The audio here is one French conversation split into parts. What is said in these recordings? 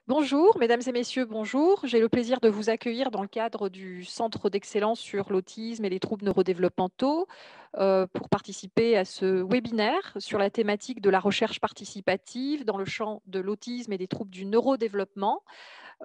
Bonjour, mesdames et messieurs, bonjour. J'ai le plaisir de vous accueillir dans le cadre du Centre d'excellence sur l'autisme et les troubles neurodéveloppementaux pour participer à ce webinaire sur la thématique de la recherche participative dans le champ de l'autisme et des troubles du neurodéveloppement.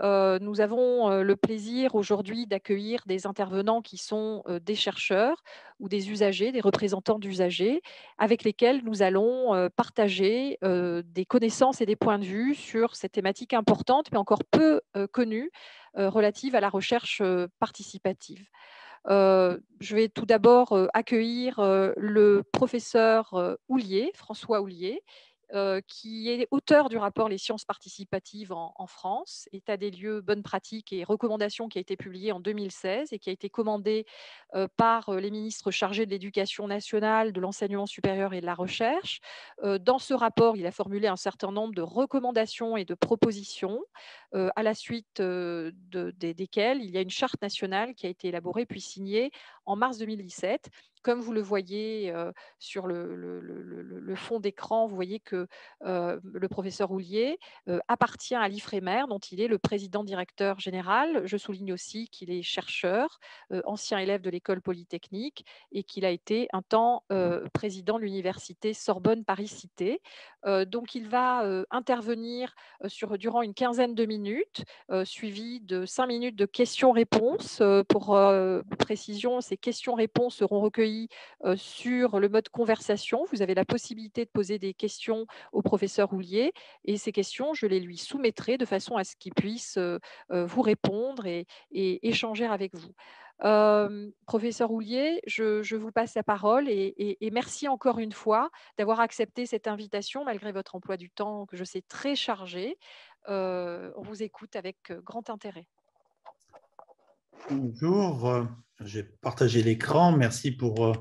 Nous avons le plaisir aujourd'hui d'accueillir des intervenants qui sont des chercheurs ou des usagers, des représentants d'usagers, avec lesquels nous allons partager des connaissances et des points de vue sur cette thématique importante, mais encore peu connue, relative à la recherche participative. Je vais tout d'abord accueillir le professeur Houllier, François Houllier, qui est auteur du rapport Les sciences participatives en France, état des lieux, bonnes pratiques et recommandations, qui a été publié en 2016 et qui a été commandé par les ministres chargés de l'éducation nationale, de l'enseignement supérieur et de la recherche. Dans ce rapport, il a formulé un certain nombre de recommandations et de propositions, à la suite desquelles il y a une charte nationale qui a été élaborée puis signée en mars 2017. Comme vous le voyez sur le fond d'écran, vous voyez que le professeur Houllier appartient à l'IFREMER, dont il est le président directeur général. Je souligne aussi qu'il est chercheur, ancien élève de l'école polytechnique, et qu'il a été un temps président de l'université Sorbonne Paris-Cité. Donc il va intervenir durant une quinzaine de minutes, suivi de 5 minutes de questions-réponses. Pour précision, ces questions-réponses seront recueillies sur le mode conversation. Vous avez la possibilité de poser des questions au professeur Houllier, et ces questions, je les lui soumettrai de façon à ce qu'il puisse vous répondre et échanger avec vous. Professeur Houllier, je vous passe la parole et merci encore une fois d'avoir accepté cette invitation malgré votre emploi du temps que je sais très chargé. On vous écoute avec grand intérêt. Bonjour, j'ai partagé l'écran. Merci pour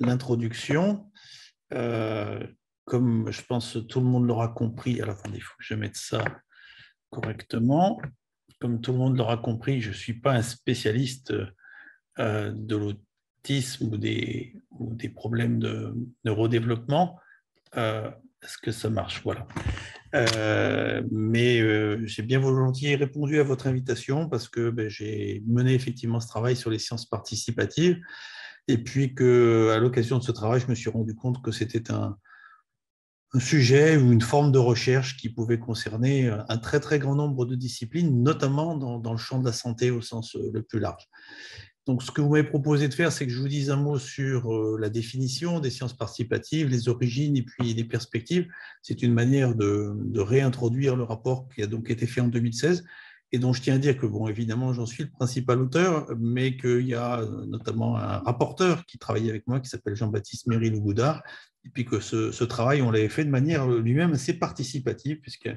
l'introduction. Comme je pense que tout le monde l'aura compris, alors attendez, il faut que je mette ça correctement. Comme tout le monde l'aura compris, je ne suis pas un spécialiste de l'autisme ou des problèmes de neurodéveloppement. Est-ce que ça marche? Voilà. Mais j'ai bien volontiers répondu à votre invitation parce que j'ai mené effectivement ce travail sur les sciences participatives et puis qu'à l'occasion de ce travail, je me suis rendu compte que c'était un sujet ou une forme de recherche qui pouvait concerner un très très grand nombre de disciplines, notamment dans le champ de la santé au sens le plus large. Donc, ce que vous m'avez proposé de faire, c'est que je vous dise un mot sur la définition des sciences participatives, les origines et puis les perspectives. C'est une manière de réintroduire le rapport qui a donc été fait en 2016 et dont je tiens à dire que, bon, évidemment, j'en suis le principal auteur, mais qu'il y a notamment un rapporteur qui travaille avec moi, qui s'appelle Jean-Baptiste Méry-Lougoudard, et puis que ce travail, on l'avait fait de manière lui-même assez participative, puisque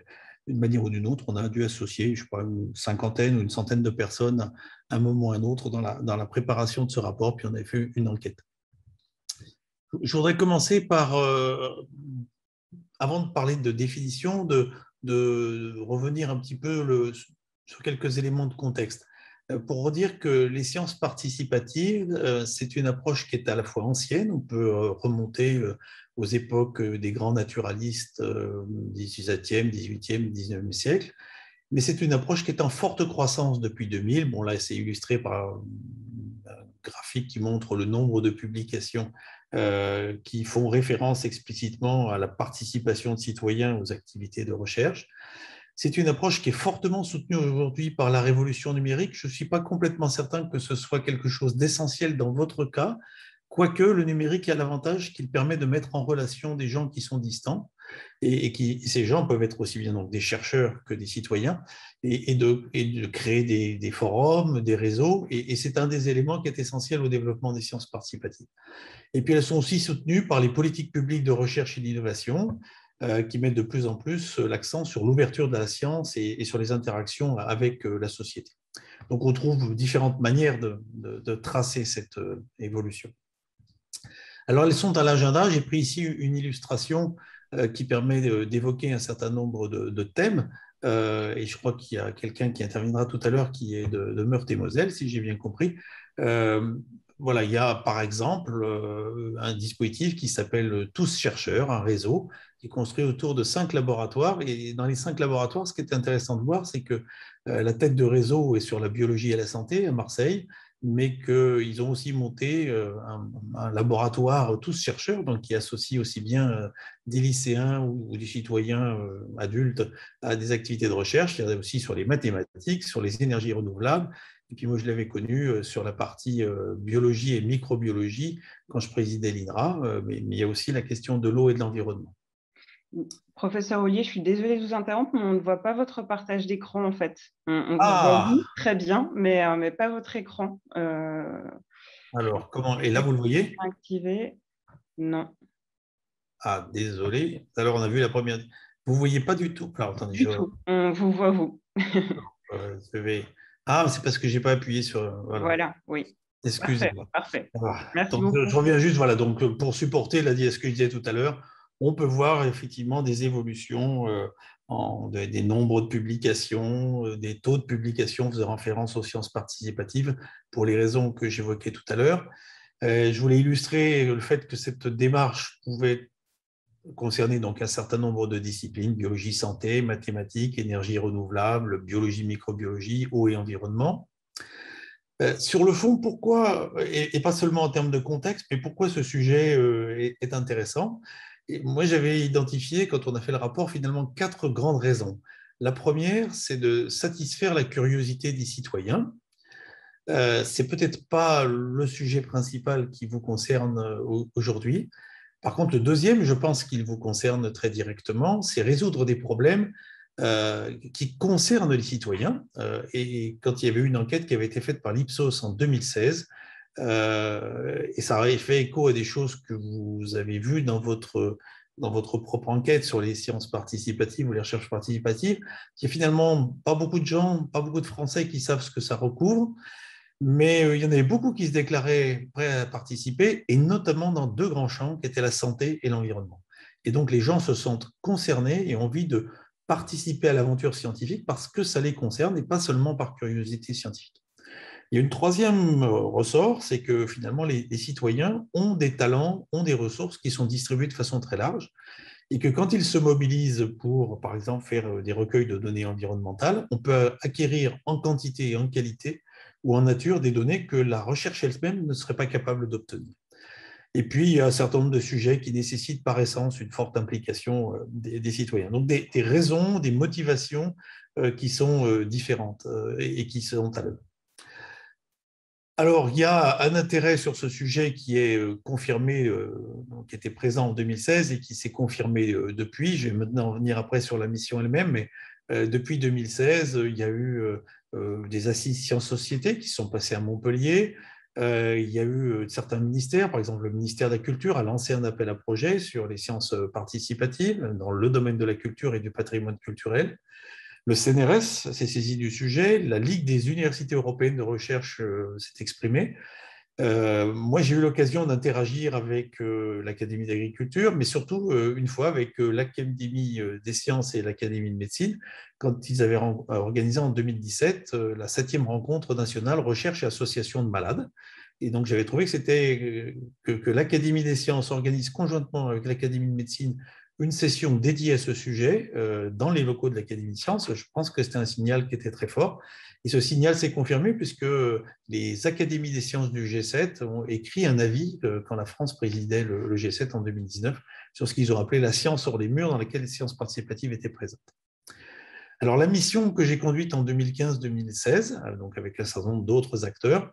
d'une manière ou d'une autre, on a dû associer, je crois, une cinquantaine ou une centaine de personnes à un moment ou à un autre dans la préparation de ce rapport, puis on avait fait une enquête. Je voudrais commencer par, avant de parler de définition, de revenir un petit peu sur quelques éléments de contexte. Pour redire que les sciences participatives, c'est une approche qui est à la fois ancienne, on peut remonter aux époques des grands naturalistes 17e, 18e, 19e siècle, mais c'est une approche qui est en forte croissance depuis 2000. Bon, là, c'est illustré par un graphique qui montre le nombre de publications qui font référence explicitement à la participation de citoyens aux activités de recherche. C'est une approche qui est fortement soutenue aujourd'hui par la révolution numérique. Je ne suis pas complètement certain que ce soit quelque chose d'essentiel dans votre cas, quoique le numérique a l'avantage qu'il permet de mettre en relation des gens qui sont distants ces gens peuvent être aussi bien donc des chercheurs que des citoyens et de créer des forums, des réseaux et c'est un des éléments qui est essentiel au développement des sciences participatives. Et puis elles sont aussi soutenues par les politiques publiques de recherche et d'innovation qui mettent de plus en plus l'accent sur l'ouverture de la science et sur les interactions avec la société. Donc on trouve différentes manières de tracer cette évolution. Alors elles sont à l'agenda, j'ai pris ici une illustration qui permet d'évoquer un certain nombre de thèmes et je crois qu'il y a quelqu'un qui interviendra tout à l'heure qui est de Meurthe-et-Moselle, si j'ai bien compris. Voilà, il y a par exemple un dispositif qui s'appelle Tous chercheurs, un réseau qui est construit autour de 5 laboratoires. Et dans les 5 laboratoires, ce qui est intéressant de voir, c'est que la tête de réseau est sur la biologie et la santé à Marseille, mais qu'ils ont aussi monté un laboratoire, tous chercheurs, donc qui associe aussi bien des lycéens ou des citoyens adultes à des activités de recherche. Il y en a aussi sur les mathématiques, sur les énergies renouvelables. Et puis moi, je l'avais connu sur la partie biologie et microbiologie quand je présidais l'INRA, mais il y a aussi la question de l'eau et de l'environnement. Professeur Ollier, je suis désolée de vous interrompre, mais on ne voit pas votre partage d'écran en fait. On vous voit Ah, vous, très bien, mais pas votre écran. alors, comment? Et là, vous le voyez? Activé. Non. Ah, désolé. Alors, on a vu la première. Vous ne voyez pas du tout. Alors, attendez, Du tout. On vous voit vous. je vais. Ah, c'est parce que je n'ai pas appuyé sur. Voilà. Voilà, oui. Parfait, Excusez-moi. parfait. Ah, Merci donc, beaucoup. je reviens juste, voilà, donc pour supporter ce que je disais tout à l'heure, on peut voir effectivement des évolutions des nombres de publications, des taux de publication faisant référence aux sciences participatives pour les raisons que j'évoquais tout à l'heure. Je voulais illustrer le fait que cette démarche pouvait concerner donc un certain nombre de disciplines, biologie, santé, mathématiques, énergie renouvelable, biologie, microbiologie, eau et environnement. Sur le fond, pourquoi, et pas seulement en termes de contexte, mais pourquoi ce sujet est intéressant? Et moi, j'avais identifié, quand on a fait le rapport, finalement 4 grandes raisons. La première, c'est de satisfaire la curiosité des citoyens. C'est peut-être pas le sujet principal qui vous concerne aujourd'hui. Par contre, le deuxième, je pense qu'il vous concerne très directement, c'est résoudre des problèmes qui concernent les citoyens. Et quand il y avait eu une enquête qui avait été faite par l'Ipsos en 2016, et ça avait fait écho à des choses que vous avez vues dans votre propre enquête sur les sciences participatives ou les recherches participatives, il n'y a finalement pas beaucoup de gens, pas beaucoup de Français qui savent ce que ça recouvre. Mais il y en avait beaucoup qui se déclaraient prêts à participer, et notamment dans 2 grands champs qui étaient la santé et l'environnement. Et donc les gens se sentent concernés et ont envie de participer à l'aventure scientifique parce que ça les concerne et pas seulement par curiosité scientifique. Il y a une troisième ressort, c'est que finalement les citoyens ont des talents, ont des ressources qui sont distribuées de façon très large, et que quand ils se mobilisent pour, par exemple, faire des recueils de données environnementales, on peut acquérir en quantité et en qualité ou en nature des données que la recherche elle-même ne serait pas capable d'obtenir. Et puis, il y a un certain nombre de sujets qui nécessitent par essence une forte implication des citoyens. Donc, des raisons, des motivations qui sont différentes et qui sont à l'œuvre. Alors, il y a un intérêt sur ce sujet qui est confirmé, qui était présent en 2016 et qui s'est confirmé depuis. Je vais maintenant venir après sur la mission elle-même, mais depuis 2016, il y a eu des assises sciences-société qui sont passées à Montpellier. Il y a eu certains ministères, par exemple le ministère de la Culture a lancé un appel à projet sur les sciences participatives dans le domaine de la culture et du patrimoine culturel. Le CNRS s'est saisi du sujet, la Ligue des universités européennes de recherche s'est exprimée. Moi, j'ai eu l'occasion d'interagir avec l'Académie d'agriculture, mais surtout une fois avec l'Académie des sciences et l'Académie de médecine, quand ils avaient organisé en 2017 la 7e rencontre nationale recherche et association de malades. Et donc, j'avais trouvé que l'Académie des sciences organise conjointement avec l'Académie de médecine une session dédiée à ce sujet dans les locaux de l'Académie de sciences. Je pense que c'était un signal qui était très fort. Et ce signal s'est confirmé puisque les académies des sciences du G7 ont écrit un avis quand la France présidait le G7 en 2019 sur ce qu'ils ont appelé la science hors les murs, dans laquelle les sciences participatives étaient présentes. Alors, la mission que j'ai conduite en 2015-2016, donc avec un certain nombre d'autres acteurs,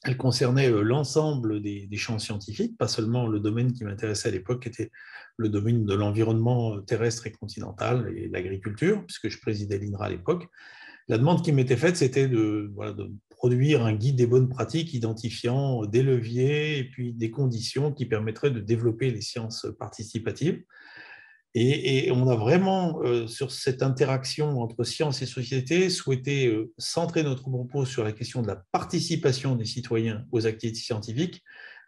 elle concernait l'ensemble des champs scientifiques, pas seulement le domaine qui m'intéressait à l'époque, qui était le domaine de l'environnement terrestre et continental et de l'agriculture, puisque je présidais l'INRA à l'époque. La demande qui m'était faite, c'était de produire un guide des bonnes pratiques identifiant des leviers et puis des conditions qui permettraient de développer les sciences participatives. Et on a vraiment, sur cette interaction entre science et société, souhaité centrer notre propos sur la question de la participation des citoyens aux activités scientifiques.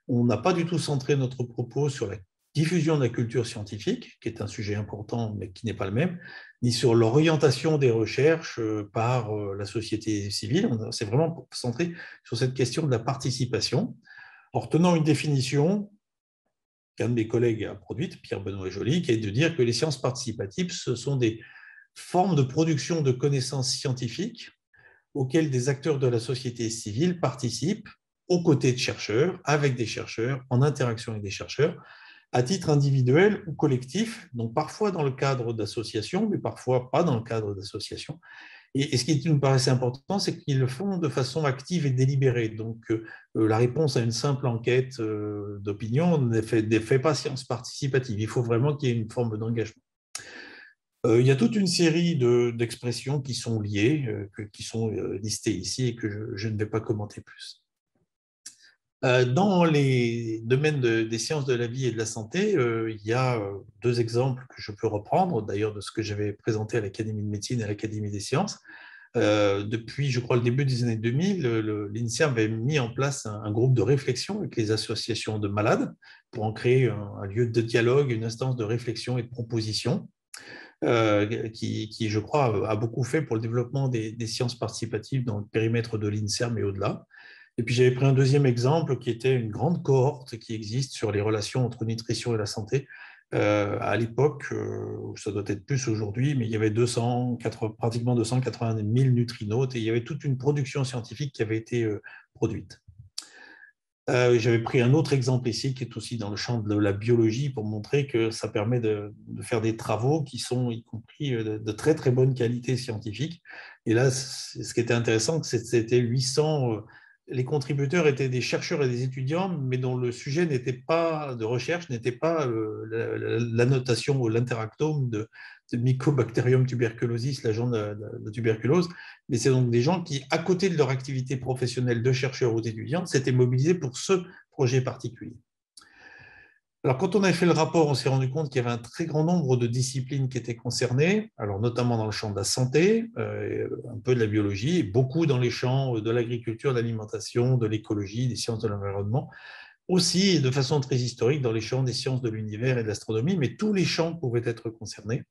On n'a pas du tout centré notre propos sur la diffusion de la culture scientifique, qui est un sujet important, mais qui n'est pas le même, ni sur l'orientation des recherches par la société civile. On s'est vraiment centré sur cette question de la participation, en retenant une définition qu'un de mes collègues a produite, Pierre-Benoît Joly, qui est de dire que les sciences participatives, ce sont des formes de production de connaissances scientifiques auxquelles des acteurs de la société civile participent aux côtés de chercheurs, avec des chercheurs, en interaction avec des chercheurs, à titre individuel ou collectif, donc parfois dans le cadre d'associations, mais parfois pas dans le cadre d'associations. Et ce qui nous paraissait important, c'est qu'ils le font de façon active et délibérée. Donc, la réponse à une simple enquête d'opinion ne fait pas science participative. Il faut vraiment qu'il y ait une forme d'engagement. Il y a toute une série d'expressions qui sont liées, qui sont listées ici et que je ne vais pas commenter plus. Dans les domaines des sciences de la vie et de la santé, il y a deux exemples que je peux reprendre, d'ailleurs de ce que j'avais présenté à l'Académie de médecine et à l'Académie des sciences. Depuis, je crois, le début des années 2000, l'INSERM avait mis en place un groupe de réflexion avec les associations de malades pour en créer un lieu de dialogue, une instance de réflexion et de proposition. Qui, je crois, a beaucoup fait pour le développement des sciences participatives dans le périmètre de l'INSERM et au-delà. Et puis j'avais pris un deuxième exemple qui était une grande cohorte qui existe sur les relations entre nutrition et la santé. À l'époque, ça doit être plus aujourd'hui, mais il y avait pratiquement 280 000 nutrinautes et il y avait toute une production scientifique qui avait été produite. J'avais pris un autre exemple ici qui est aussi dans le champ de la biologie pour montrer que ça permet de faire des travaux qui sont y compris de très très bonne qualité scientifique. Et là, ce qui était intéressant, c'était 800. Les contributeurs étaient des chercheurs et des étudiants, mais dont le sujet n'était pas de recherche, n'était pas l'annotation ou l'interactome de Mycobacterium tuberculosis, l'agent de tuberculose, mais c'est donc des gens qui, à côté de leur activité professionnelle de chercheurs ou d'étudiants, s'étaient mobilisés pour ce projet particulier. Alors, quand on a fait le rapport, on s'est rendu compte qu'il y avait un très grand nombre de disciplines qui étaient concernées, alors notamment dans le champ de la santé, un peu de la biologie, et beaucoup dans les champs de l'agriculture, de l'alimentation, de l'écologie, des sciences de l'environnement, aussi de façon très historique dans les champs des sciences de l'univers et de l'astronomie, mais tous les champs pouvaient être concernés.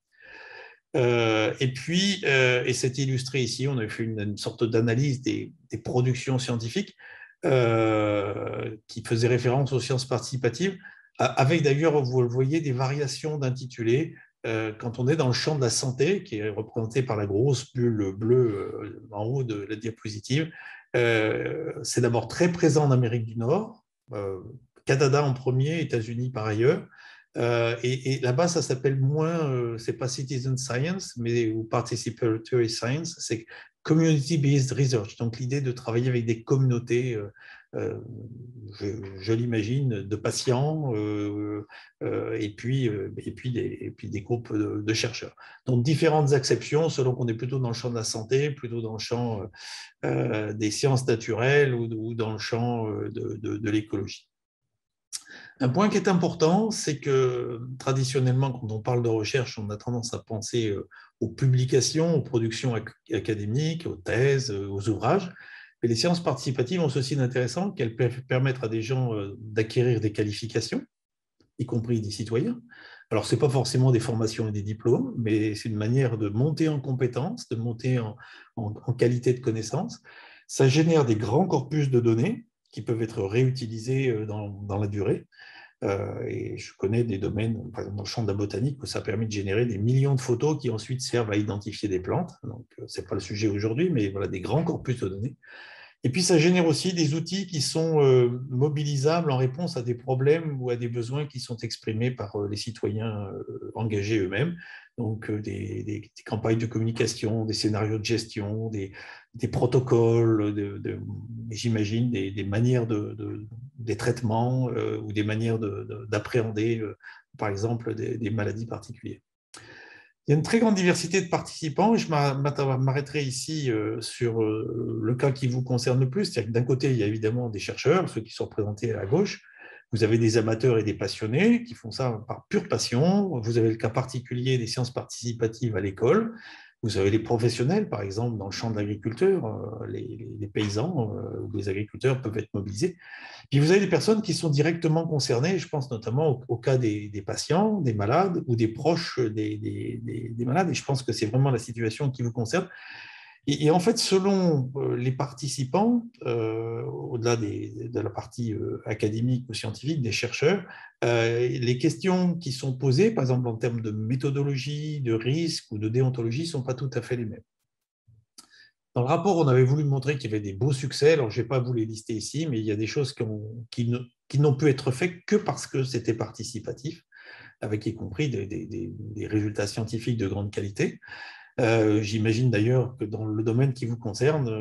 Et puis, et c'est illustré ici, on a fait une sorte d'analyse des productions scientifiques qui faisaient référence aux sciences participatives, avec d'ailleurs, vous le voyez, des variations d'intitulés. Quand on est dans le champ de la santé, qui est représenté par la grosse bulle bleue en haut de la diapositive, c'est d'abord très présent en Amérique du Nord, Canada en premier, États-Unis par ailleurs. Et là-bas, ça s'appelle moins, c'est pas citizen science, mais ou participatory science, c'est community-based research. Donc l'idée de travailler avec des communautés, je l'imagine, de patients et puis des groupes de chercheurs. Donc différentes acceptions selon qu'on est plutôt dans le champ de la santé, plutôt dans le champ des sciences naturelles ou dans le champ de l'écologie. Un point qui est important, c'est que traditionnellement, quand on parle de recherche, on a tendance à penser aux publications, aux productions académiques, aux thèses, aux ouvrages. Mais les sciences participatives ont ceci d'intéressant qu'elles peuvent permettre à des gens d'acquérir des qualifications, y compris des citoyens. Alors, ce n'est pas forcément des formations et des diplômes, mais c'est une manière de monter en compétences, de monter en qualité de connaissances. Ça génère des grands corpus de données qui peuvent être réutilisés dans la durée. Et je connais des domaines, par exemple dans le champ de la botanique, où ça a permis de générer des millions de photos qui ensuite servent à identifier des plantes. Donc, ce n'est pas le sujet aujourd'hui, mais voilà, des grands corpus de données. Et puis, ça génère aussi des outils qui sont mobilisables en réponse à des problèmes ou à des besoins qui sont exprimés par les citoyens engagés eux-mêmes. Donc, des campagnes de communication, des scénarios de gestion, des protocoles, j'imagine, des manières des traitements ou des manières d'appréhender, par exemple, des maladies particulières. Il y a une très grande diversité de participants et je m'arrêterai ici sur le cas qui vous concerne le plus. C'est-à-dire que d'un côté, il y a évidemment des chercheurs, ceux qui sont représentés à gauche. Vous avez des amateurs et des passionnés qui font ça par pure passion. Vous avez le cas particulier des sciences participatives à l'école. Vous avez les professionnels, par exemple, dans le champ de l'agriculture, les paysans ou les agriculteurs peuvent être mobilisés. Puis vous avez des personnes qui sont directement concernées, je pense notamment au cas des patients, des malades ou des proches des malades, et je pense que c'est vraiment la situation qui vous concerne. Et en fait, selon les participants, au-delà de la partie académique ou scientifique, des chercheurs, les questions qui sont posées, par exemple en termes de méthodologie, de risque ou de déontologie, ne sont pas tout à fait les mêmes. Dans le rapport, on avait voulu montrer qu'il y avait des beaux succès. Alors, je n'ai pas voulu les lister ici, mais il y a des choses qui n'ont pu être faites que parce que c'était participatif, avec y compris des résultats scientifiques de grande qualité. J'imagine d'ailleurs que dans le domaine qui vous concerne,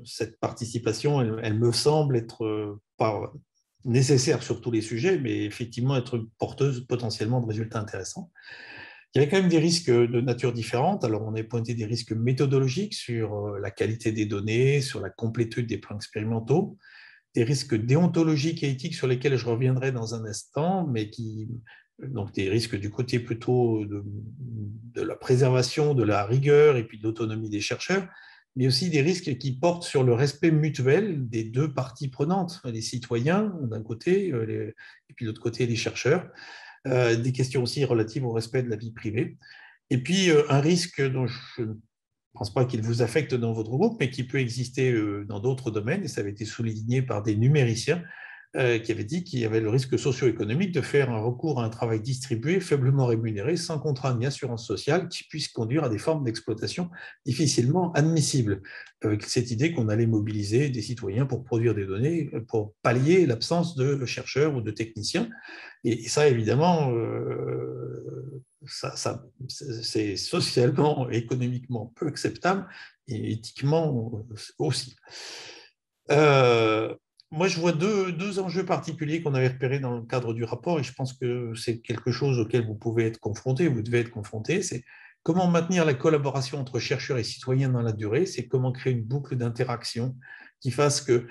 cette participation, elle me semble être pas nécessaire sur tous les sujets, mais effectivement être porteuse potentiellement de résultats intéressants. Il y avait quand même des risques de nature différente. Alors, on a pointé des risques méthodologiques sur la qualité des données, sur la complétude des plans expérimentaux, des risques déontologiques et éthiques sur lesquels je reviendrai dans un instant, mais donc des risques du côté plutôt de la préservation, de la rigueur et puis de l'autonomie des chercheurs, mais aussi des risques qui portent sur le respect mutuel des deux parties prenantes, les citoyens d'un côté et puis de l'autre côté les chercheurs. Des questions aussi relatives au respect de la vie privée. Et puis, un risque dont je ne pense pas qu'il vous affecte dans votre groupe, mais qui peut exister dans d'autres domaines, et ça avait été souligné par des numériciens qui avaient dit qu'il y avait le risque socio-économique de faire un recours à un travail distribué, faiblement rémunéré, sans contrat ni assurance sociale, qui puisse conduire à des formes d'exploitation difficilement admissibles, avec cette idée qu'on allait mobiliser des citoyens pour produire des données, pour pallier l'absence de chercheurs ou de techniciens. Et ça, évidemment, c'est socialement, économiquement peu acceptable et éthiquement aussi. Moi, je vois deux enjeux particuliers qu'on avait repérés dans le cadre du rapport et je pense que c'est quelque chose auquel vous pouvez être confronté, vous devez être confronté. C'est comment maintenir la collaboration entre chercheurs et citoyens dans la durée, c'est comment créer une boucle d'interaction qui fasse que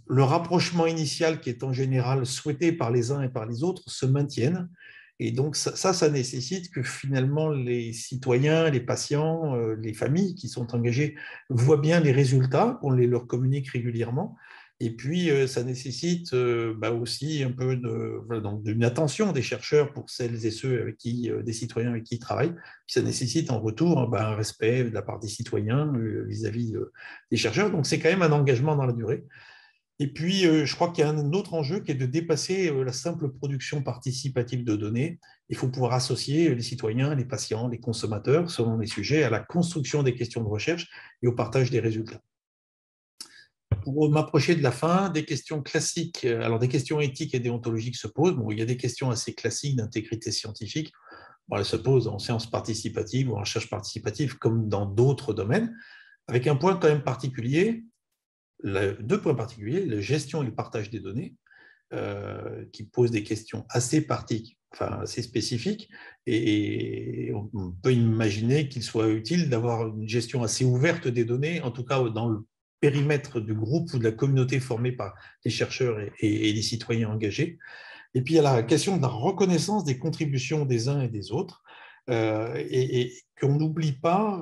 le rapprochement initial qui est en général souhaité par les uns et par les autres se maintienne. Et donc ça nécessite que finalement les citoyens, les patients, les familles qui sont engagés voient bien les résultats, qu'on les leur communique régulièrement. Et puis ça nécessite aussi un peu d'une attention des chercheurs pour celles et ceux avec des citoyens avec qui ils travaillent. Puis ça nécessite en retour un respect de la part des citoyens vis-à-vis des chercheurs. Donc c'est quand même un engagement dans la durée. Et puis, je crois qu'il y a un autre enjeu qui est de dépasser la simple production participative de données. Il faut pouvoir associer les citoyens, les patients, les consommateurs, selon les sujets, à la construction des questions de recherche et au partage des résultats. Pour m'approcher de la fin, des questions classiques, alors des questions éthiques et déontologiques se posent. Bon, il y a des questions assez classiques d'intégrité scientifique. Bon, elles se posent en sciences participatives ou en recherche participative, comme dans d'autres domaines, avec un point quand même particulier. Deux points particuliers, la gestion et le partage des données, qui posent des questions assez spécifiques, et on peut imaginer qu'il soit utile d'avoir une gestion assez ouverte des données, en tout cas dans le périmètre du groupe ou de la communauté formée par les chercheurs et les citoyens engagés. Et puis il y a la question de la reconnaissance des contributions des uns et des autres, et qu'on n'oublie pas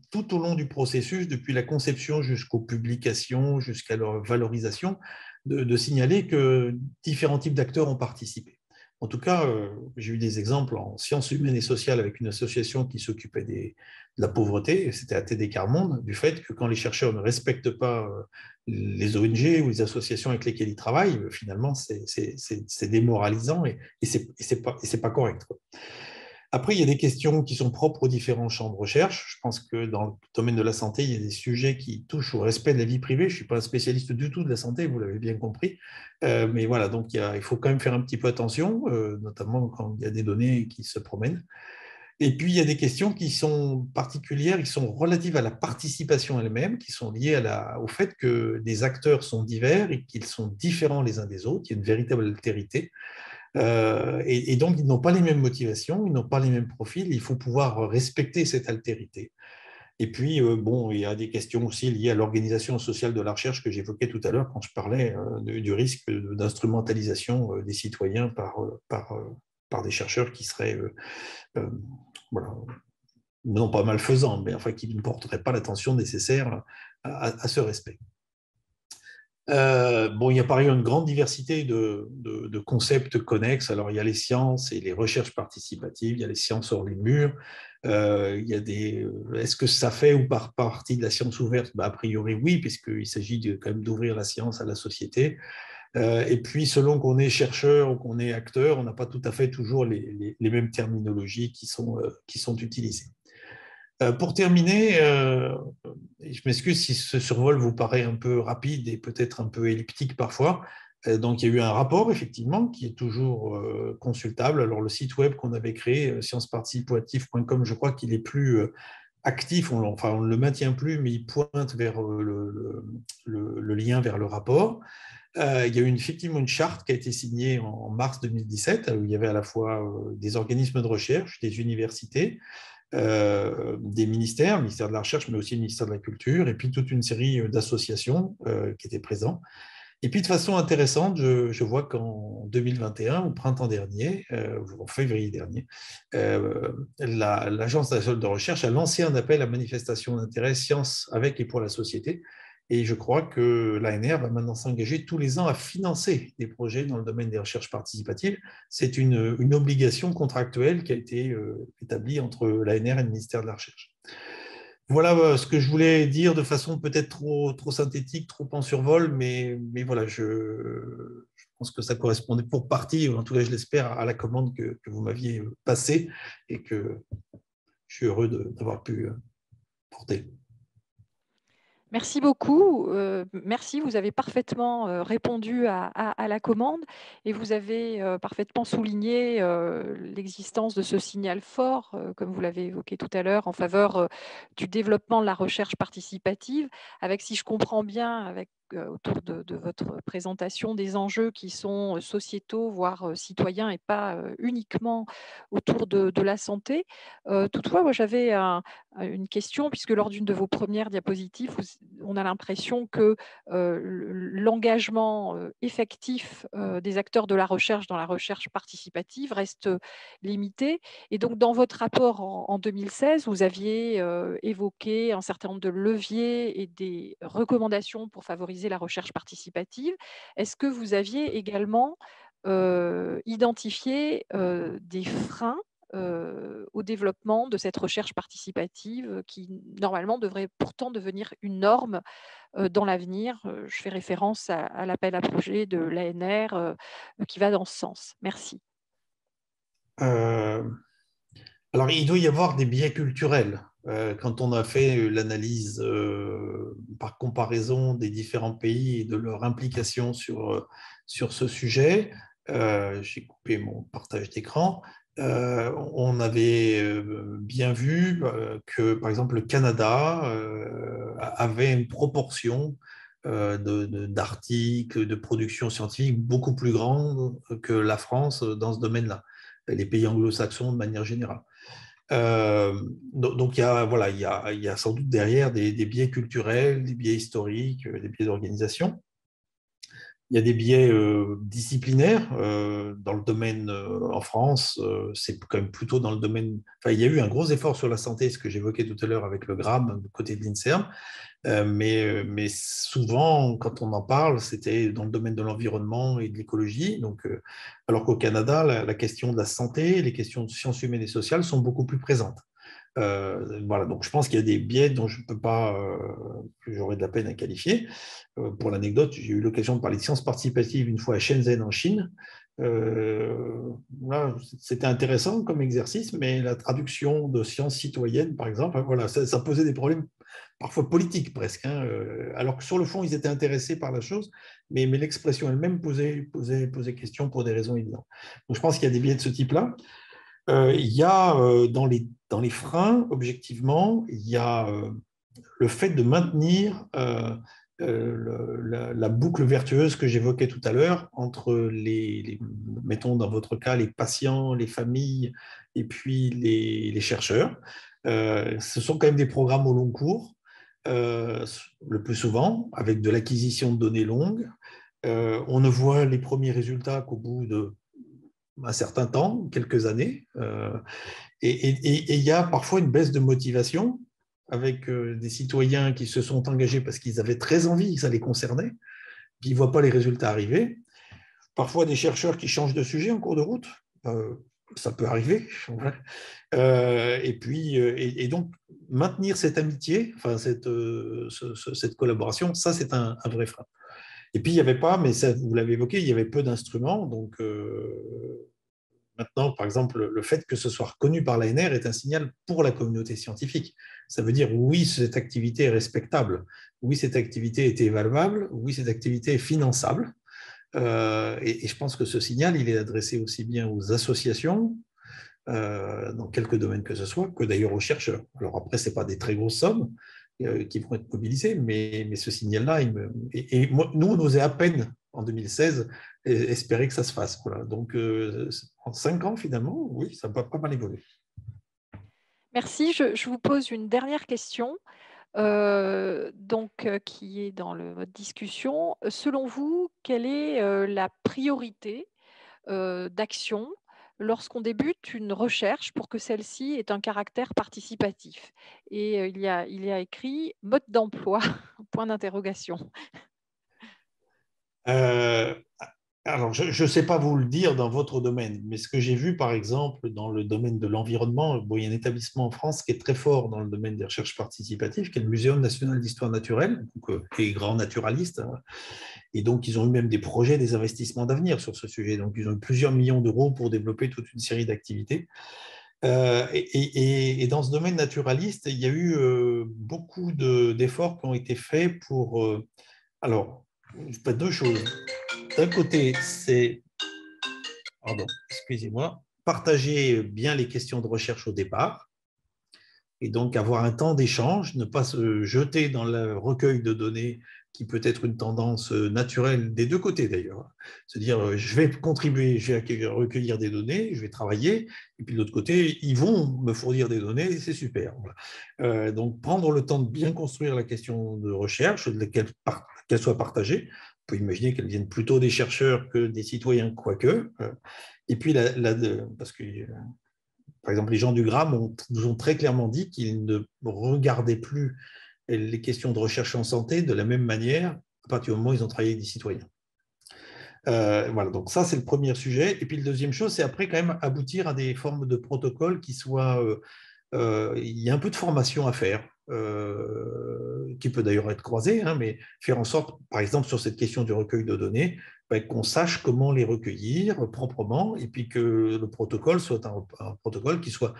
tout au long du processus, depuis la conception jusqu'aux publications, jusqu'à leur valorisation, de signaler que différents types d'acteurs ont participé. En tout cas, j'ai eu des exemples en sciences humaines et sociales avec une association qui s'occupait de la pauvreté, c'était ATD Quart Monde, du fait que quand les chercheurs ne respectent pas les ONG ou les associations avec lesquelles ils travaillent, finalement, c'est démoralisant et c'est pas correct, quoi. Après, il y a des questions qui sont propres aux différents champs de recherche. Je pense que dans le domaine de la santé, il y a des sujets qui touchent au respect de la vie privée. Je ne suis pas un spécialiste du tout de la santé, vous l'avez bien compris. Mais voilà, donc il faut quand même faire un petit peu attention, notamment quand il y a des données qui se promènent. Et puis, il y a des questions qui sont particulières, qui sont relatives à la participation elle-même, qui sont liées au fait que les acteurs sont divers et qu'ils sont différents les uns des autres. Il y a une véritable altérité. Et donc, ils n'ont pas les mêmes motivations, ils n'ont pas les mêmes profils, il faut pouvoir respecter cette altérité. Et puis, il y a des questions aussi liées à l'organisation sociale de la recherche que j'évoquais tout à l'heure quand je parlais du risque d'instrumentalisation des citoyens par des chercheurs qui seraient, non pas malfaisants, mais enfin qui ne porteraient pas l'attention nécessaire à ce respect. Il y a par ailleurs une grande diversité de concepts connexes. Alors, il y a les sciences et les recherches participatives, il y a les sciences hors les murs, Il y a est-ce que ça fait ou par partie de la science ouverte? A priori, oui, puisqu'il s'agit quand même d'ouvrir la science à la société. Et puis, selon qu'on est chercheur ou qu'on est acteur, on n'a pas tout à fait toujours les mêmes terminologies qui sont utilisées. Pour terminer, je m'excuse si ce survol vous paraît un peu rapide et peut-être un peu elliptique parfois. Donc, il y a eu un rapport, effectivement, qui est toujours consultable. Alors, le site web qu'on avait créé, scienceparticipative.com, je crois qu'il est plus actif, on ne le maintient plus, mais il pointe vers le lien vers le rapport. Il y a eu effectivement une charte qui a été signée en mars 2017, où il y avait à la fois des organismes de recherche, des universités, des ministères, le ministère de la Recherche, mais aussi le ministère de la Culture, et puis toute une série d'associations qui étaient présentes. Et puis de façon intéressante, je vois qu'en 2021, au printemps dernier, en février dernier, l'Agence nationale de recherche a lancé un appel à manifestation d'intérêt science avec et pour la société. Et je crois que l'ANR va maintenant s'engager tous les ans à financer des projets dans le domaine des recherches participatives. C'est une obligation contractuelle qui a été établie entre l'ANR et le ministère de la Recherche. Voilà ce que je voulais dire de façon peut-être trop synthétique, trop en survol, mais voilà, je pense que ça correspondait pour partie, en tout cas je l'espère, à la commande que vous m'aviez passée et que je suis heureux d'avoir pu porter. Merci beaucoup. Merci, vous avez parfaitement répondu à la commande et vous avez parfaitement souligné l'existence de ce signal fort, comme vous l'avez évoqué tout à l'heure, en faveur du développement de la recherche participative, avec, si je comprends bien, avec autour de votre présentation, des enjeux qui sont sociétaux, voire citoyens, et pas uniquement autour de la santé. Toutefois, moi j'avais une question, puisque lors d'une de vos premières diapositives, on a l'impression que l'engagement effectif des acteurs de la recherche dans la recherche participative reste limité. Et donc, dans votre rapport en 2016, vous aviez évoqué un certain nombre de leviers et des recommandations pour favoriser la recherche participative. Est-ce que vous aviez également identifié des freins au développement de cette recherche participative qui, normalement, devrait pourtant devenir une norme dans l'avenir? Je fais référence à l'appel à projet de l'ANR qui va dans ce sens. Merci. Alors, il doit y avoir des biais culturels. Quand on a fait l'analyse par comparaison des différents pays et de leur implication sur ce sujet, j'ai coupé mon partage d'écran, on avait bien vu que, par exemple, le Canada avait une proportion d'articles, de production scientifique beaucoup plus grande que la France dans ce domaine-là, les pays anglo-saxons de manière générale. Donc, il y a sans doute derrière des biais culturels, des biais historiques, des biais d'organisation. Il y a des biais disciplinaires dans le domaine en France, c'est quand même plutôt dans le domaine. Enfin, il y a eu un gros effort sur la santé, ce que j'évoquais tout à l'heure avec le GRAM, du côté de l'INSERM, mais souvent, quand on en parle, c'était dans le domaine de l'environnement et de l'écologie. Donc, alors qu'au Canada, la question de la santé, les questions de sciences humaines et sociales sont beaucoup plus présentes. Voilà, donc je pense qu'il y a des biais dont je ne peux pas, que j'aurais de la peine à qualifier. Pour l'anecdote, j'ai eu l'occasion de parler de sciences participatives une fois à Shenzhen en Chine. Là, c'était intéressant comme exercice, mais la traduction de sciences citoyennes, par exemple, voilà, ça posait des problèmes parfois politiques presque, hein, alors que sur le fond, ils étaient intéressés par la chose, mais l'expression elle-même posait question pour des raisons évidentes. Donc je pense qu'il y a des biais de ce type-là. Il y a dans les freins, objectivement, il y a le fait de maintenir la boucle vertueuse que j'évoquais tout à l'heure entre mettons dans votre cas, les patients, les familles et puis les chercheurs. Ce sont quand même des programmes au long cours, le plus souvent, avec de l'acquisition de données longues. On ne voit les premiers résultats qu'au bout de un certain temps, quelques années, et il y a parfois une baisse de motivation avec des citoyens qui se sont engagés parce qu'ils avaient très envie, ça les concernait, puis ils ne voient pas les résultats arriver. Parfois des chercheurs qui changent de sujet en cours de route. ça peut arriver. Ouais. Et puis, et donc, maintenir cette amitié, enfin, cette collaboration, ça, c'est un vrai frein. Et puis, il n'y avait pas, mais ça, vous l'avez évoqué, il y avait peu d'instruments. Donc, maintenant, par exemple, le fait que ce soit reconnu par l'ANR est un signal pour la communauté scientifique. Ça veut dire, oui, cette activité est respectable. Oui, cette activité est évaluable. Oui, cette activité est finançable. Et je pense que ce signal, il est adressé aussi bien aux associations, dans quelques domaines que ce soit, que d'ailleurs aux chercheurs. Alors après, ce n'est pas des très grosses sommes qui vont être mobilisées, mais ce signal-là, moi, nous, on osait à peine en 2016 espérer que ça se fasse. Voilà. Donc, en 5 ans, finalement, oui, ça va pas mal évoluer. Merci. Je vous pose une dernière question. Qui est dans votre discussion. Selon vous, quelle est la priorité d'action lorsqu'on débute une recherche pour que celle-ci ait un caractère participatif? Et il y a écrit mode d'emploi, point d'interrogation. Alors, je ne sais pas vous le dire dans votre domaine, mais ce que j'ai vu, par exemple, dans le domaine de l'environnement, bon, il y a un établissement en France qui est très fort dans le domaine des recherches participatives, qui est le Muséum national d'histoire naturelle, qui est grand naturaliste. Et donc, ils ont eu même des projets, des investissements d'avenir sur ce sujet. Donc, ils ont eu plusieurs millions d'euros pour développer toute une série d'activités. Et dans ce domaine naturaliste, il y a eu beaucoup d'efforts qui ont été faits pour... alors, deux choses. D'un côté, c'est, pardon, excusez-moi, partager bien les questions de recherche au départ et donc avoir un temps d'échange, ne pas se jeter dans le recueil de données qui peut être une tendance naturelle des deux côtés d'ailleurs. Se dire, je vais contribuer, je vais recueillir des données, je vais travailler, et puis de l'autre côté, ils vont me fournir des données, c'est super. Voilà. Donc prendre le temps de bien construire la question de recherche, qu'elle soit partagée. On peut imaginer qu'elle vienne plutôt des chercheurs que des citoyens, quoique. Et puis, parce que par exemple, les gens du GRAM nous ont très clairement dit qu'ils ne regardaient plus les questions de recherche en santé de la même manière à partir du moment où ils ont travaillé avec des citoyens. Voilà, donc ça, c'est le premier sujet. Et puis, la deuxième chose, c'est après quand même aboutir à des formes de protocoles qui soient... il y a un peu de formation à faire, qui peut d'ailleurs être croisée, hein, mais faire en sorte, par exemple, sur cette question du recueil de données, qu'on sache comment les recueillir proprement, et puis que le protocole soit un protocole qui soit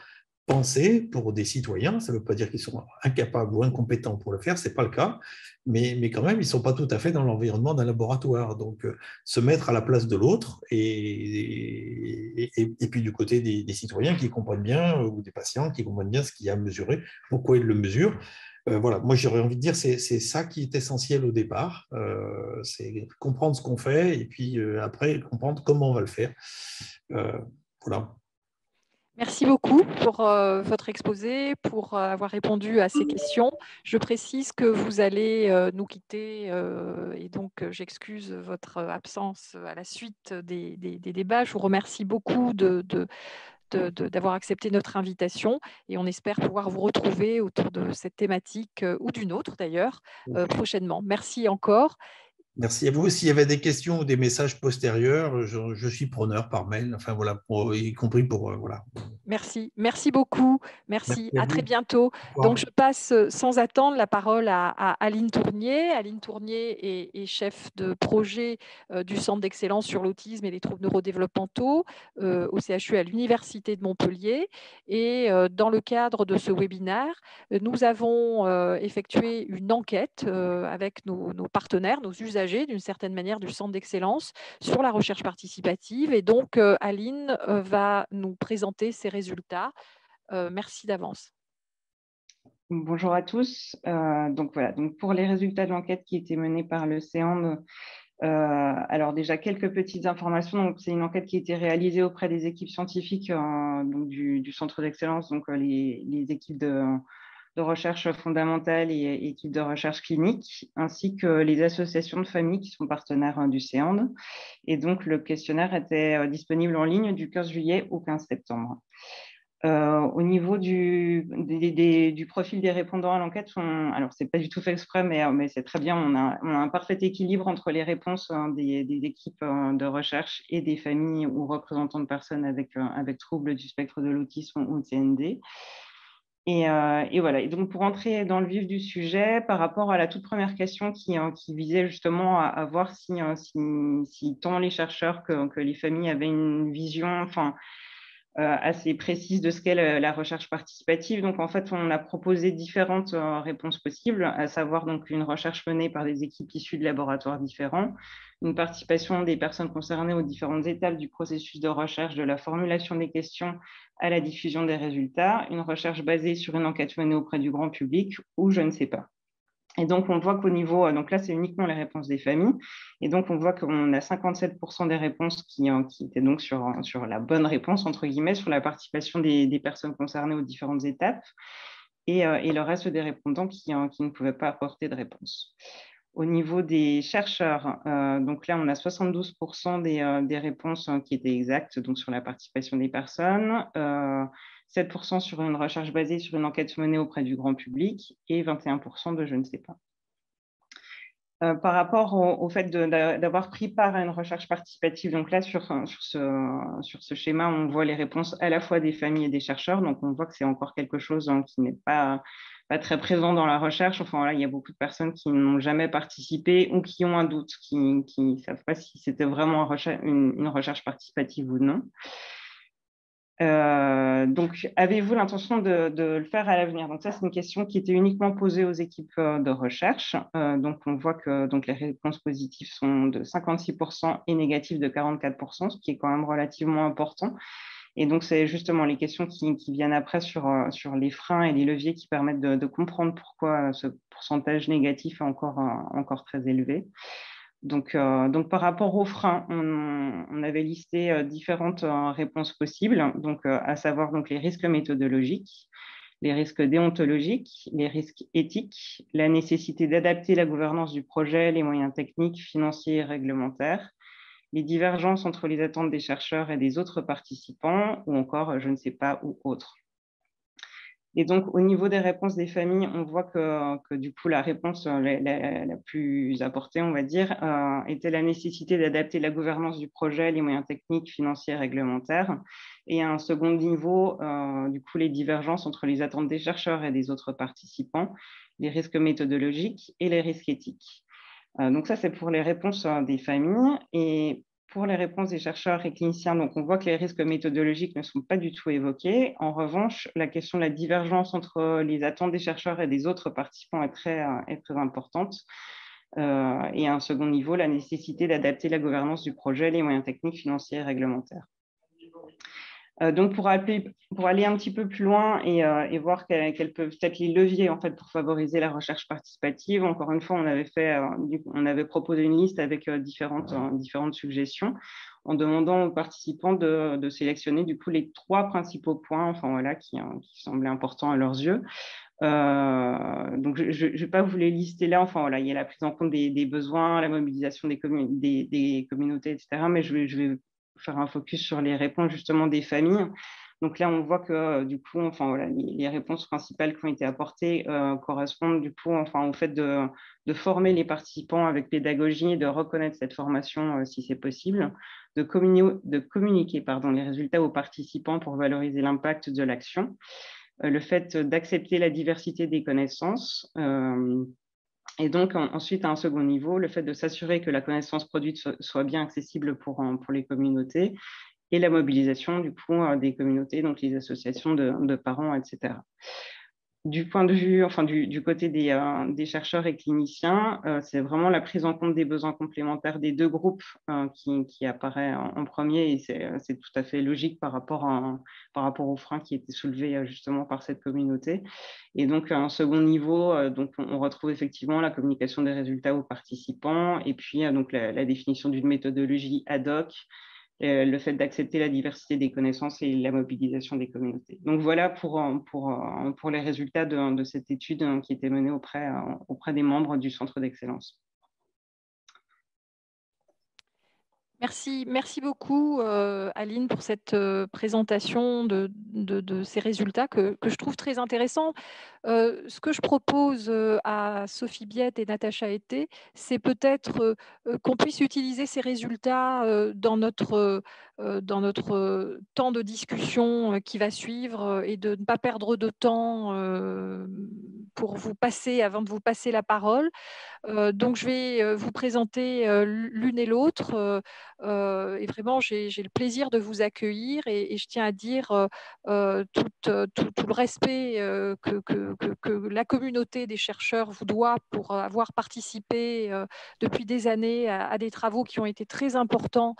pensé pour des citoyens. Ça ne veut pas dire qu'ils sont incapables ou incompétents pour le faire, ce n'est pas le cas, mais quand même, ils ne sont pas tout à fait dans l'environnement d'un laboratoire. Donc, se mettre à la place de l'autre et puis du côté des citoyens qui comprennent bien, ou des patients qui comprennent bien ce qu'il y a à mesurer, pourquoi ils le mesurent. Voilà, moi j'aurais envie de dire c'est ça qui est essentiel au départ, c'est comprendre ce qu'on fait et puis après comprendre comment on va le faire. Voilà. Merci beaucoup pour votre exposé, pour avoir répondu à ces questions. Je précise que vous allez nous quitter et donc j'excuse votre absence à la suite des débats. Je vous remercie beaucoup d'avoir accepté notre invitation et on espère pouvoir vous retrouver autour de cette thématique ou d'une autre d'ailleurs prochainement. Merci encore. Merci à vous. S'il y avait des questions ou des messages postérieurs, je suis preneur par mail, enfin voilà, y compris pour voilà. Merci beaucoup. Merci. Merci à À très vous. bientôt. Au Donc, revoir. je passe sans attendre la parole à Aline Tournier. Aline Tournier est chef de projet du Centre d'excellence sur l'autisme et les troubles neurodéveloppementaux au CHU à l'Université de Montpellier. Et dans le cadre de ce webinaire, nous avons effectué une enquête avec nos partenaires, nos usagers d'une certaine manière du Centre d'excellence sur la recherche participative. Et donc, Aline va nous présenter ses résultats. Merci d'avance. Bonjour à tous. Donc voilà, donc pour les résultats de l'enquête qui était menée par le CEAND, alors déjà quelques petites informations. C'est une enquête qui a été réalisée auprès des équipes scientifiques donc du Centre d'excellence, donc les équipes de recherche fondamentale et équipes de recherche clinique, ainsi que les associations de familles qui sont partenaires du CEAND. Et donc le questionnaire était disponible en ligne du 15 juillet au 15 septembre. Au niveau du profil des répondants à l'enquête, alors c'est pas du tout fait exprès, mais c'est très bien, on a un parfait équilibre entre les réponses des équipes de recherche et des familles ou représentants de personnes avec troubles du spectre de l'autisme ou de CND. Et voilà. Et donc, pour entrer dans le vif du sujet, par rapport à la toute première question qui visait justement à voir si tant les chercheurs que les familles avaient une vision, assez précise de ce qu'est la recherche participative. Donc, en fait, on a proposé différentes réponses possibles, à savoir donc une recherche menée par des équipes issues de laboratoires différents, une participation des personnes concernées aux différentes étapes du processus de recherche, de la formulation des questions à la diffusion des résultats, une recherche basée sur une enquête menée auprès du grand public ou je ne sais pas. Et donc, on voit qu'au niveau, donc là, c'est uniquement les réponses des familles. Et donc, on voit qu'on a 57% des réponses qui étaient donc sur la bonne réponse, entre guillemets, sur la participation des personnes concernées aux différentes étapes, et le reste des répondants qui ne pouvaient pas apporter de réponse. Au niveau des chercheurs, donc là, on a 72% des réponses qui étaient exactes, donc sur la participation des personnes, 7% sur une recherche basée sur une enquête menée auprès du grand public et 21% de je ne sais pas. Par rapport au fait d'avoir pris part à une recherche participative, donc là, sur ce schéma, on voit les réponses à la fois des familles et des chercheurs, donc on voit que c'est encore quelque chose qui n'est pas très présent dans la recherche. Enfin, voilà, il y a beaucoup de personnes qui n'ont jamais participé ou qui ont un doute, qui ne savent pas si c'était vraiment une recherche participative ou non. Donc, avez-vous l'intention de le faire à l'avenir? Donc, ça, c'est une question qui était uniquement posée aux équipes de recherche. Donc, on voit que les réponses positives sont de 56% et négatives de 44%, ce qui est quand même relativement important. Et donc, c'est justement les questions qui viennent après sur les freins et les leviers qui permettent de comprendre pourquoi ce pourcentage négatif est encore très élevé. Donc, par rapport aux freins, on avait listé différentes réponses possibles, donc, à savoir donc, les risques méthodologiques, les risques déontologiques, les risques éthiques, la nécessité d'adapter la gouvernance du projet, les moyens techniques, financiers et réglementaires, les divergences entre les attentes des chercheurs et des autres participants, ou encore je ne sais pas ou autre. Et donc, au niveau des réponses des familles, on voit que du coup, la réponse la plus apportée, on va dire, était la nécessité d'adapter la gouvernance du projet, les moyens techniques, financiers et réglementaires. Et à un second niveau, du coup, les divergences entre les attentes des chercheurs et des autres participants, les risques méthodologiques et les risques éthiques. Donc ça, c'est pour les réponses des familles. Et pour les réponses des chercheurs et cliniciens, donc on voit que les risques méthodologiques ne sont pas du tout évoqués. En revanche, la question de la divergence entre les attentes des chercheurs et des autres participants est très importante. Et à un second niveau, la nécessité d'adapter la gouvernance du projet, les moyens techniques, financiers et réglementaires. Donc, pour aller un petit peu plus loin et voir quels peuvent être les leviers en fait, pour favoriser la recherche participative, encore une fois, on avait proposé une liste avec différentes suggestions en demandant aux participants de sélectionner du coup les 3 principaux points qui semblaient importants à leurs yeux. Donc, je ne vais pas vous les lister là. Il y a la prise en compte des besoins, la mobilisation des communautés, etc. Mais je vais faire un focus sur les réponses justement des familles. Donc là, on voit que du coup, les réponses principales qui ont été apportées correspondent du coup au fait de former les participants avec pédagogie et de reconnaître cette formation si c'est possible, de communiquer les résultats aux participants pour valoriser l'impact de l'action, le fait d'accepter la diversité des connaissances, et donc, ensuite, à un second niveau, le fait de s'assurer que la connaissance produite soit bien accessible pour les communautés et la mobilisation, du coup, des communautés, donc les associations de parents, etc. Du point de vue, du côté des chercheurs et cliniciens, c'est vraiment la prise en compte des besoins complémentaires des 2 groupes qui apparaît en premier, et c'est tout à fait logique par rapport aux freins qui étaient soulevés justement par cette communauté. Et donc, à un second niveau, donc on retrouve effectivement la communication des résultats aux participants, et puis donc la définition d'une méthodologie ad hoc, le fait d'accepter la diversité des connaissances et la mobilisation des communautés. Donc voilà pour les résultats de cette étude qui était menée auprès des membres du Centre d'excellence. Merci beaucoup, Aline, pour cette présentation de ces résultats que je trouve très intéressants. Ce que je propose à Sophie Biette et Natacha Été, c'est peut-être qu'on puisse utiliser ces résultats dans notre temps de discussion qui va suivre et de ne pas perdre de temps pour vous passer, avant de vous passer la parole. Donc, je vais vous présenter l'une et l'autre. Et vraiment, j'ai le plaisir de vous accueillir et je tiens à dire tout le respect que la communauté des chercheurs vous doit pour avoir participé depuis des années à des travaux qui ont été très importants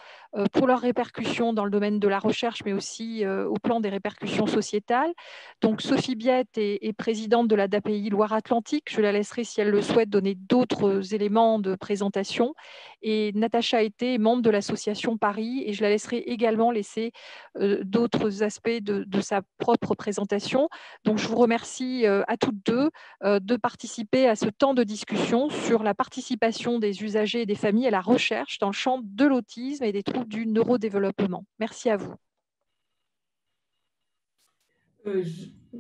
pour leurs répercussions dans le domaine de la recherche, mais aussi au plan des répercussions sociétales. Donc, Sophie Biette est présidente de la DAPI Loire-Atlantique. Je la laisserai, si elle le souhaite, donner d'autres éléments de présentation. Et Natacha Été est membre de l'association Paris et je la laisserai également laisser d'autres aspects de sa propre présentation. Donc, je vous remercie à toutes deux de participer à ce temps de discussion sur la participation des usagers et des familles à la recherche dans le champ de l'autisme et des troubles du neurodéveloppement. Merci à vous.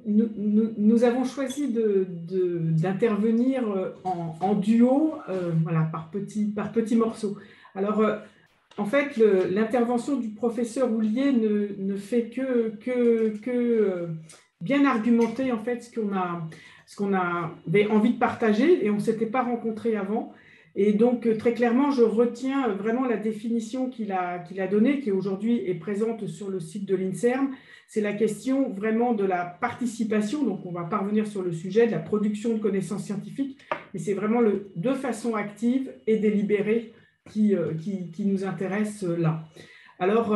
Nous avons choisi d'intervenir en duo, voilà, par petits morceaux. Alors, en fait, l'intervention du professeur Houllier ne fait que bien argumenter en fait ce qu'on avait envie de partager et on ne s'était pas rencontrés avant. Et donc, très clairement, je retiens vraiment la définition qu'il a donnée, qui aujourd'hui est présente sur le site de l'INSERM. C'est la question vraiment de la participation, donc on va parvenir sur le sujet de la production de connaissances scientifiques, mais c'est vraiment de façon active et délibérée qui nous intéresse là. Alors,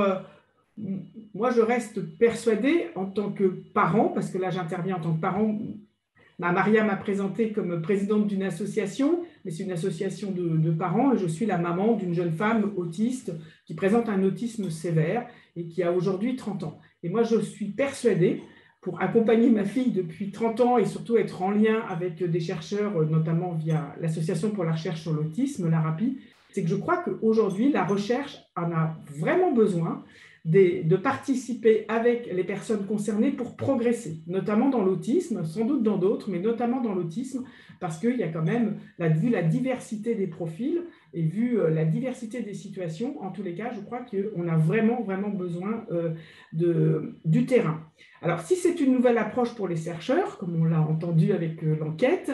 moi, je reste persuadée en tant que parent, parce que là, j'interviens en tant que parent. Maria m'a présentée comme présidente d'une association, mais c'est une association de parents, et je suis la maman d'une jeune femme autiste qui présente un autisme sévère et qui a aujourd'hui 30 ans. Et moi, je suis persuadée, pour accompagner ma fille depuis 30 ans et surtout être en lien avec des chercheurs, notamment via l'Association pour la recherche sur l'autisme, l'ARAPI, c'est que je crois qu'aujourd'hui, la recherche en a vraiment besoin de participer avec les personnes concernées pour progresser, notamment dans l'autisme, sans doute dans d'autres, mais notamment dans l'autisme, parce qu'il y a quand même, vu la diversité des profils et vu la diversité des situations, en tous les cas, je crois qu'on a vraiment, vraiment besoin du terrain. Alors, si c'est une nouvelle approche pour les chercheurs, comme on l'a entendu avec l'enquête,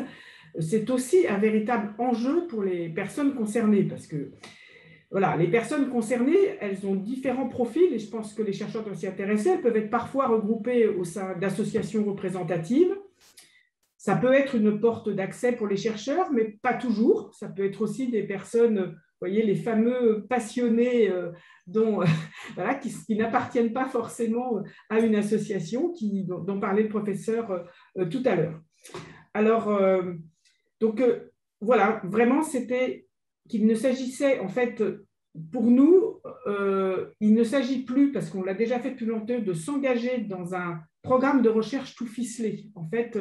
c'est aussi un véritable enjeu pour les personnes concernées, parce que voilà, les personnes concernées, elles ont différents profils et je pense que les chercheurs doivent s'y intéresser. Elles peuvent être parfois regroupées au sein d'associations représentatives. Ça peut être une porte d'accès pour les chercheurs, mais pas toujours. Ça peut être aussi des personnes, vous voyez, les fameux passionnés voilà, qui n'appartiennent pas forcément à une association, dont parlait le professeur tout à l'heure. Alors, voilà, vraiment, c'était qu'il ne s'agissait, en fait, pour nous, il ne s'agit plus, parce qu'on l'a déjà fait depuis longtemps, de s'engager dans un programme de recherche tout ficelé. En fait,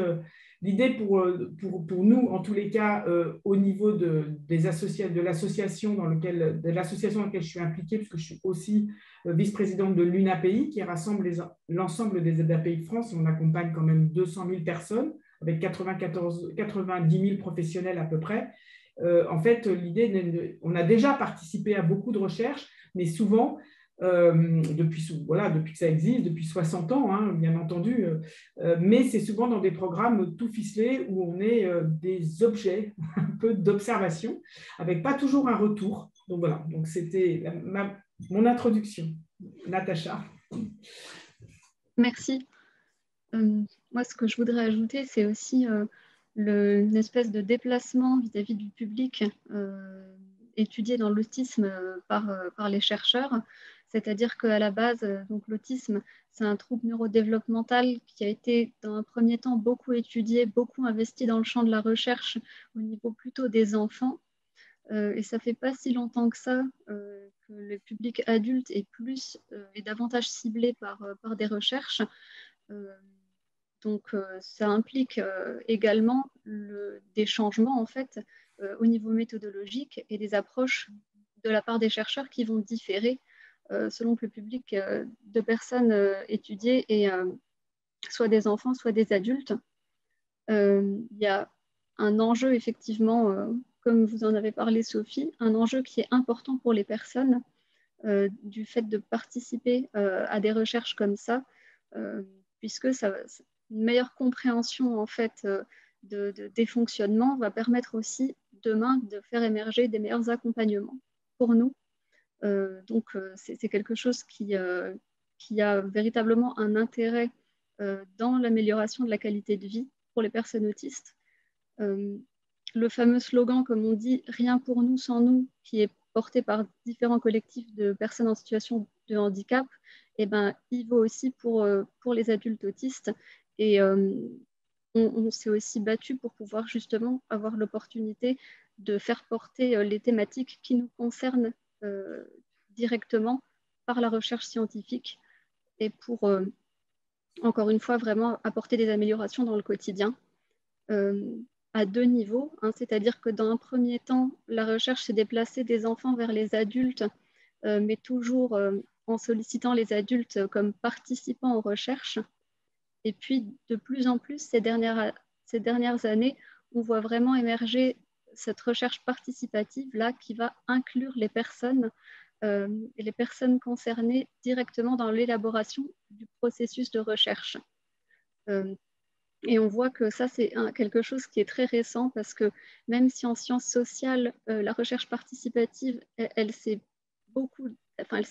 l'idée pour nous, en tous les cas, au niveau de l'association dans laquelle je suis impliquée, puisque je suis aussi vice-présidente de l'UNAPI, qui rassemble l'ensemble des API de France, et on accompagne quand même 200 000 personnes, avec 90 000 professionnels à peu près. En fait, l'idée, on a déjà participé à beaucoup de recherches, mais souvent, depuis que ça existe, depuis 60 ans, hein, bien entendu, mais c'est souvent dans des programmes tout ficelés où on est des objets un peu d'observation, avec pas toujours un retour. Donc voilà, donc c'était mon introduction. Natacha. Merci. Moi, ce que je voudrais ajouter, c'est aussi une espèce de déplacement vis-à-vis du public étudié dans l'autisme par les chercheurs. C'est-à-dire qu'à la base, donc l'autisme, c'est un trouble neurodéveloppemental qui a été, dans un premier temps, beaucoup étudié, beaucoup investi dans le champ de la recherche au niveau plutôt des enfants. Et ça ne fait pas si longtemps que ça que le public adulte est davantage ciblé par des recherches. Donc, ça implique également des changements en fait, au niveau méthodologique et des approches de la part des chercheurs qui vont différer selon que le public de personnes étudiées est soit des enfants, soit des adultes. Il y a un enjeu, effectivement, comme vous en avez parlé, Sophie, un enjeu qui est important pour les personnes du fait de participer à des recherches comme ça, puisque une meilleure compréhension en fait, des fonctionnements va permettre aussi demain de faire émerger des meilleurs accompagnements pour nous. Donc, c'est quelque chose qui a véritablement un intérêt dans l'amélioration de la qualité de vie pour les personnes autistes. Le fameux slogan, comme on dit, « Rien pour nous sans nous », qui est porté par différents collectifs de personnes en situation de handicap, eh ben, il vaut aussi pour les adultes autistes. Et on s'est aussi battu pour pouvoir justement avoir l'opportunité de faire porter les thématiques qui nous concernent directement par la recherche scientifique et pour, encore une fois, vraiment apporter des améliorations dans le quotidien à deux niveaux, hein, c'est-à-dire que dans un premier temps, la recherche s'est déplacée des enfants vers les adultes, mais toujours en sollicitant les adultes comme participants aux recherches. Et puis, de plus en plus, ces dernières années, on voit vraiment émerger cette recherche participative-là qui va inclure les personnes et les personnes concernées directement dans l'élaboration du processus de recherche. Et on voit que ça, c'est quelque chose qui est très récent parce que même si en sciences sociales, la recherche participative, elle s'est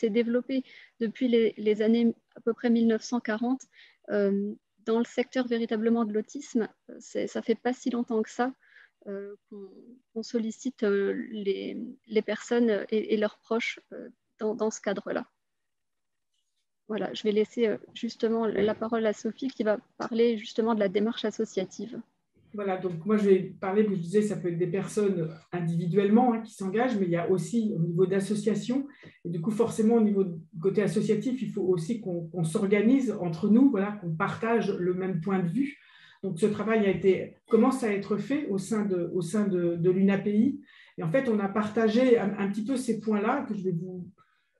développée depuis les années à peu près 1940, dans le secteur véritablement de l'autisme, ça fait pas si longtemps que ça qu'on sollicite les personnes et leurs proches dans ce cadre-là. Voilà, je vais laisser justement la parole à Sophie qui va parler justement de la démarche associative. Voilà, donc moi je vais parler, je disais, ça peut être des personnes individuellement qui s'engagent, mais il y a aussi au niveau d'associations. Et du coup, forcément, au niveau du côté associatif, il faut aussi qu'on s'organise entre nous, voilà, qu'on partage le même point de vue. Donc ce travail commence à être fait au sein de l'UNAPI. Et en fait, on a partagé un petit peu ces points-là que je vais vous...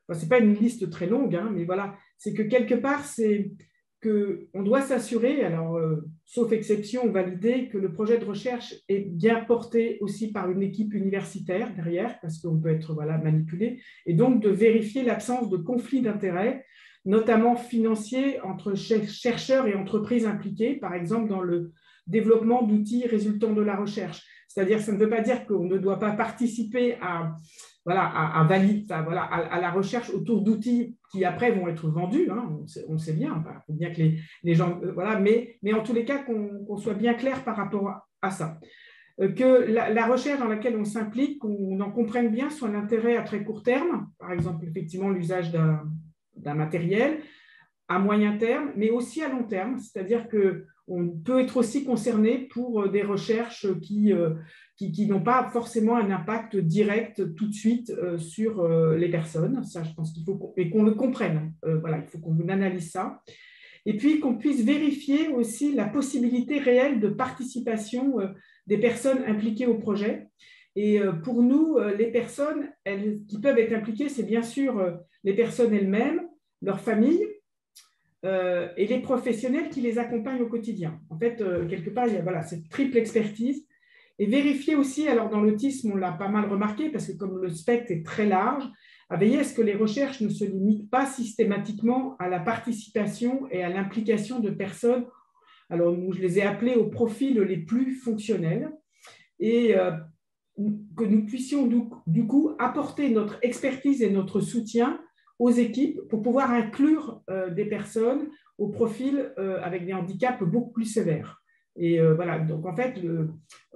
Enfin, ce n'est pas une liste très longue, mais voilà, c'est que quelque part, c'est qu'on doit s'assurer, alors sauf exception validée, que le projet de recherche est bien porté aussi par une équipe universitaire derrière, parce qu'on peut être manipulé, et donc de vérifier l'absence de conflit d'intérêts, notamment financiers entre chercheurs et entreprises impliquées, par exemple dans le développement d'outils résultant de la recherche. C'est-à-dire, ça ne veut pas dire qu'on ne doit pas participer à la recherche autour d'outils qui après vont être vendus, on sait bien, il faut bien que les gens, mais en tous les cas qu'on soit bien clair par rapport à ça. Que la recherche dans laquelle on s'implique, qu'on en comprenne bien son intérêt à très court terme, par exemple effectivement l'usage d'un matériel, à moyen terme, mais aussi à long terme, c'est-à-dire qu'on peut être aussi concerné pour des recherches qui n'ont pas forcément un impact direct tout de suite sur les personnes. Ça, je pense qu'il faut qu'on le comprenne. Il faut qu'on analyse ça. Et puis qu'on puisse vérifier aussi la possibilité réelle de participation des personnes impliquées au projet. Et pour nous, les personnes qui peuvent être impliquées, c'est bien sûr les personnes elles-mêmes, leurs familles, et les professionnels qui les accompagnent au quotidien. En fait, quelque part, il y a cette triple expertise. Et vérifier aussi, alors dans l'autisme, on l'a pas mal remarqué, parce que comme le spectre est très large, à veiller à ce que les recherches ne se limitent pas systématiquement à la participation et à l'implication de personnes, alors je les ai appelées aux profils les plus fonctionnels, et que nous puissions du coup apporter notre expertise et notre soutien aux équipes pour pouvoir inclure des personnes au profil avec des handicaps beaucoup plus sévères. Et donc en fait,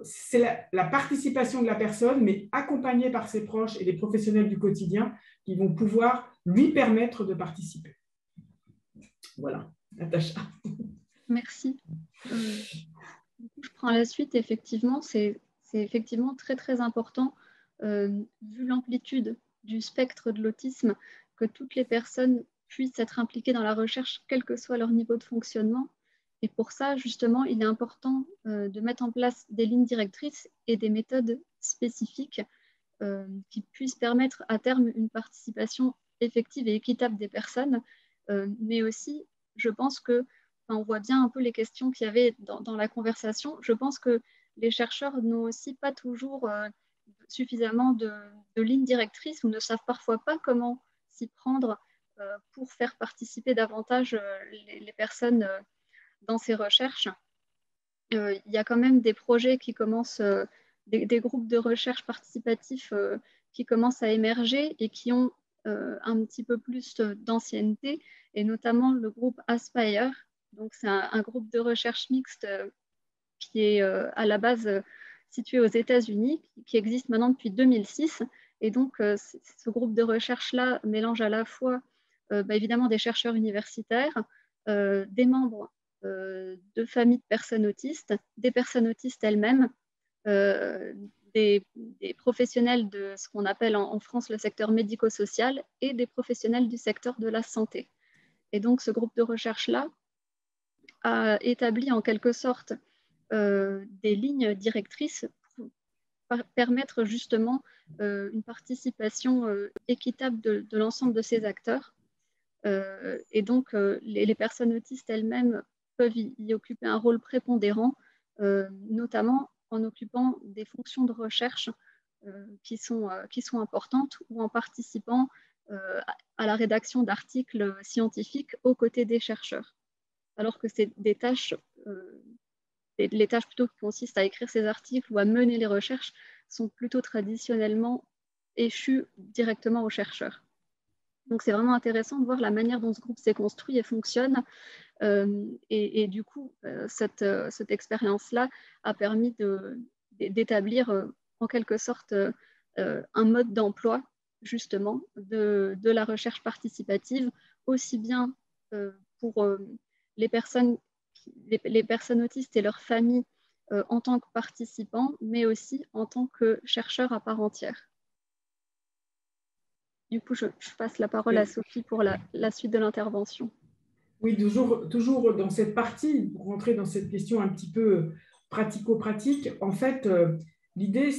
c'est la participation de la personne, mais accompagnée par ses proches et les professionnels du quotidien qui vont pouvoir lui permettre de participer. Voilà, Natacha. Merci. Je prends la suite. Effectivement, c'est effectivement très, très important, vu l'amplitude du spectre de l'autisme, que toutes les personnes puissent être impliquées dans la recherche, quel que soit leur niveau de fonctionnement. Et pour ça, justement, il est important de mettre en place des lignes directrices et des méthodes spécifiques qui puisse permettre à terme une participation effective et équitable des personnes, mais aussi, je pense que, on voit bien un peu les questions qu'il y avait dans la conversation, je pense que les chercheurs n'ont aussi pas toujours suffisamment de lignes directrices ou ne savent parfois pas comment s'y prendre pour faire participer davantage les personnes dans ces recherches. Il y a quand même des projets qui commencent, des groupes de recherche participatifs qui commencent à émerger et qui ont un petit peu plus d'ancienneté, et notamment le groupe Aspire. Donc, c'est un groupe de recherche mixte qui est à la base situé aux États-Unis, qui existe maintenant depuis 2006. Et donc, ce groupe de recherche-là mélange à la fois évidemment des chercheurs universitaires, des membres de familles de personnes autistes, des personnes autistes elles-mêmes, des professionnels de ce qu'on appelle en France le secteur médico-social et des professionnels du secteur de la santé. Et donc, ce groupe de recherche-là a établi en quelque sorte des lignes directrices pour permettre justement une participation équitable de l'ensemble de ces acteurs. Et donc, les personnes autistes elles-mêmes peuvent y occuper un rôle prépondérant, notamment en occupant des fonctions de recherche qui sont importantes, ou en participant à la rédaction d'articles scientifiques aux côtés des chercheurs. Alors que c'est des tâches, les tâches plutôt qui consistent à écrire ces articles ou à mener les recherches sont plutôt traditionnellement échues directement aux chercheurs. Donc, c'est vraiment intéressant de voir la manière dont ce groupe s'est construit et fonctionne. Et du coup, cette expérience-là a permis d'établir en quelque sorte un mode d'emploi, justement, de la recherche participative, aussi bien pour les personnes autistes et leurs familles en tant que participants, mais aussi en tant que chercheurs à part entière. Du coup, je passe la parole à Sophie pour la suite de l'intervention. Oui, toujours dans cette partie, pour rentrer dans cette question un petit peu pratico-pratique, en fait, l'idée,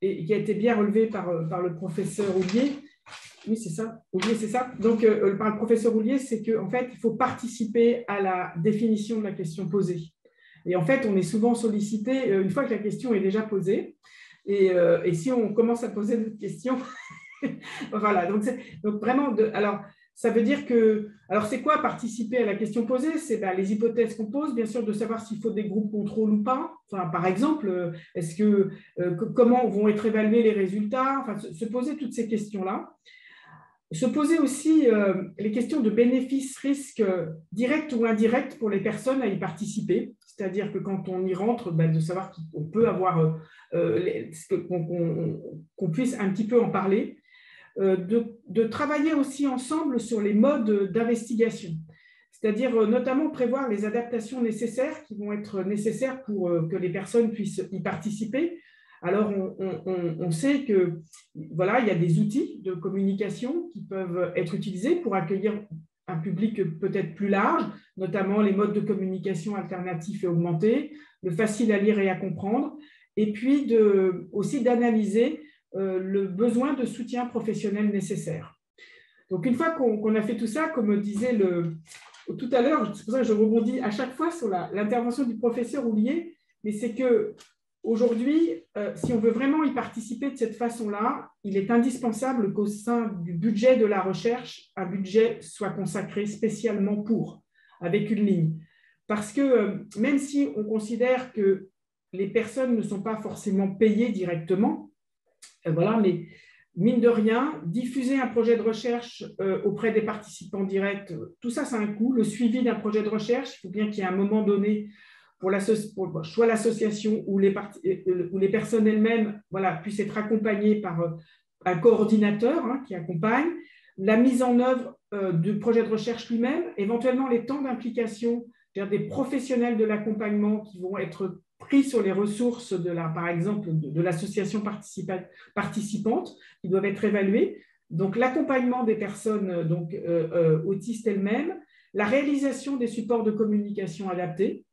et qui a été bien relevée par le professeur Houllier, oui, c'est ça, Houllier, c'est ça. Donc, par le professeur Houllier, c'est qu'en fait, il faut participer à la définition de la question posée. Et en fait, on est souvent sollicité une fois que la question est déjà posée. Et si on commence à poser d'autres questions, voilà, donc vraiment, alors ça veut dire que, alors c'est quoi participer à la question posée? C'est les hypothèses qu'on pose, bien sûr, de savoir s'il faut des groupes contrôle ou pas. Enfin, par exemple, comment vont être évalués les résultats? Enfin, se poser toutes ces questions-là. Se poser aussi les questions de bénéfices-risques directs ou indirects pour les personnes à y participer. C'est-à-dire que quand on y rentre, de savoir qu'on peut avoir, qu'on puisse un petit peu en parler. De travailler aussi ensemble sur les modes d'investigation, c'est-à-dire notamment prévoir les adaptations nécessaires qui vont être nécessaires pour que les personnes puissent y participer. Alors, on sait que voilà, il y a des outils de communication qui peuvent être utilisés pour accueillir un public peut-être plus large, notamment les modes de communication alternatifs et augmentés, le facile à lire et à comprendre, et puis aussi d'analyser le besoin de soutien professionnel nécessaire. Donc, une fois qu'on a fait tout ça, comme disait tout à l'heure, c'est pour ça que je rebondis à chaque fois sur l'intervention du professeur Houllier, mais c'est qu'aujourd'hui, si on veut vraiment y participer de cette façon-là, il est indispensable qu'au sein du budget de la recherche, un budget soit consacré spécialement avec une ligne. Parce que même si on considère que les personnes ne sont pas forcément payées directement, voilà, mais mine de rien, diffuser un projet de recherche auprès des participants directs, tout ça, c'est un coût. Le suivi d'un projet de recherche, il faut bien qu'il y ait un moment donné pour soit l'association ou les personnes elles-mêmes puissent être accompagnées par un coordinateur qui accompagne. La mise en œuvre du projet de recherche lui-même, éventuellement les temps d'implication des professionnels de l'accompagnement qui vont être pris sur les ressources par exemple, de l'association participante, qui doivent être évaluées. Donc, l'accompagnement des personnes autistes elles-mêmes, la réalisation des supports de communication adaptés,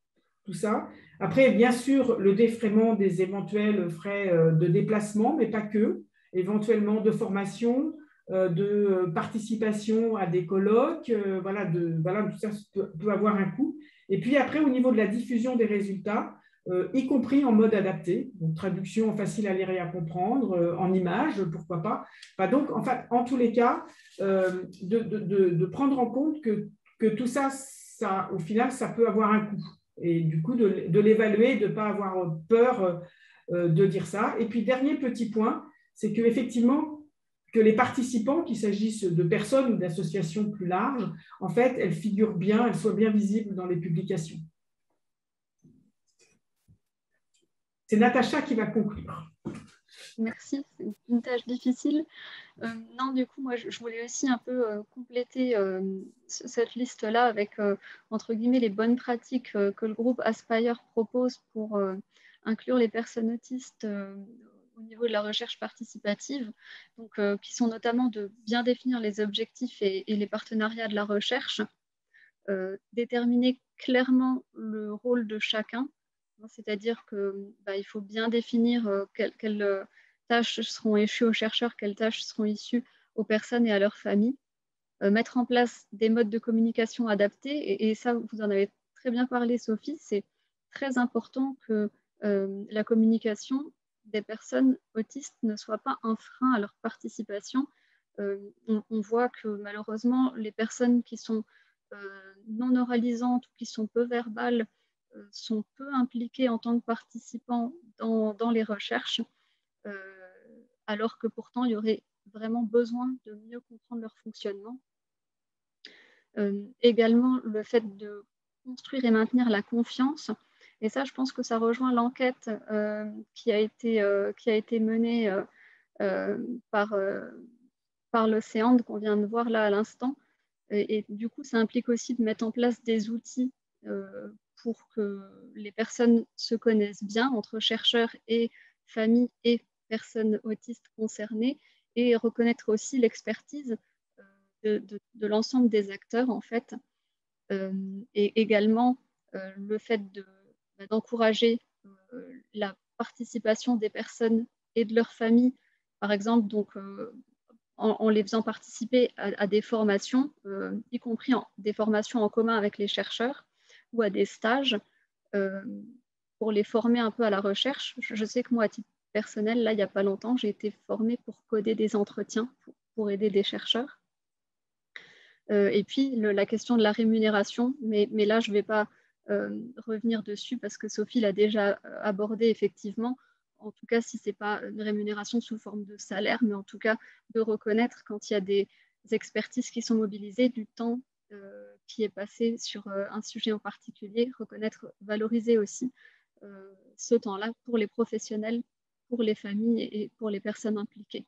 tout ça. Après, bien sûr, le défraiement des éventuels frais de déplacement, mais pas que. éventuellement de formation, de participation à des colloques, voilà, tout ça peut avoir un coût. Et puis après, au niveau de la diffusion des résultats, y compris en mode adapté, donc traduction facile à lire et à comprendre, en images, pourquoi pas. Enfin, donc, enfin, en tous les cas, de prendre en compte que tout ça, au final, ça peut avoir un coût. Et du coup, de l'évaluer, de ne pas avoir peur de dire ça. Et puis, dernier petit point, c'est qu'effectivement, que les participants, qu'il s'agisse de personnes ou d'associations plus larges, en fait, elles figurent bien, elles soient bien visibles dans les publications. C'est Natacha qui va conclure. Merci, c'est une tâche difficile. Non, du coup, moi, je voulais aussi un peu compléter cette liste-là avec, entre guillemets, les bonnes pratiques que le groupe Aspire propose pour inclure les personnes autistes au niveau de la recherche participative, donc, qui sont notamment de bien définir les objectifs et les partenariats de la recherche, déterminer clairement le rôle de chacun, c'est-à-dire qu'il faut bien définir quelles tâches seront échues aux chercheurs, quelles tâches seront issues aux personnes et à leurs familles, mettre en place des modes de communication adaptés, et ça, vous en avez très bien parlé, Sophie, c'est très important que la communication des personnes autistes ne soit pas un frein à leur participation. On voit que malheureusement, les personnes qui sont non oralisantes ou qui sont peu verbales sont peu impliquées en tant que participants dans les recherches, alors que pourtant, il y aurait vraiment besoin de mieux comprendre leur fonctionnement. Également, le fait de construire et maintenir la confiance. Et ça, je pense que ça rejoint l'enquête qui a été menée par l'Océan qu'on vient de voir là à l'instant. Et du coup, ça implique aussi de mettre en place des outils pour que les personnes se connaissent bien entre chercheurs et familles et personnes autistes concernées, et reconnaître aussi l'expertise de l'ensemble des acteurs, en fait. Et également le fait d'encourager la participation des personnes et de leurs familles, par exemple, donc, en les faisant participer à des formations, y compris des formations en commun avec les chercheurs ou à des stages, pour les former un peu à la recherche. Je sais que moi, à titre personnel, là, il n'y a pas longtemps, j'ai été formée pour coder des entretiens pour aider des chercheurs. Et puis, la question de la rémunération, mais là, je ne vais pas revenir dessus parce que Sophie l'a déjà abordé effectivement. En tout cas, si ce n'est pas une rémunération sous forme de salaire, mais en tout cas de reconnaître quand il y a des expertises qui sont mobilisées, du temps qui est passé sur un sujet en particulier, reconnaître, valoriser aussi ce temps-là pour les professionnels, pour les familles et pour les personnes impliquées.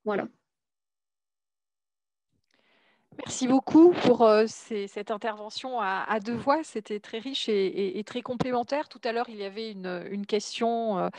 Voilà. Merci beaucoup pour cette intervention à deux voix. C'était très riche et très complémentaire. Tout à l'heure, il y avait une question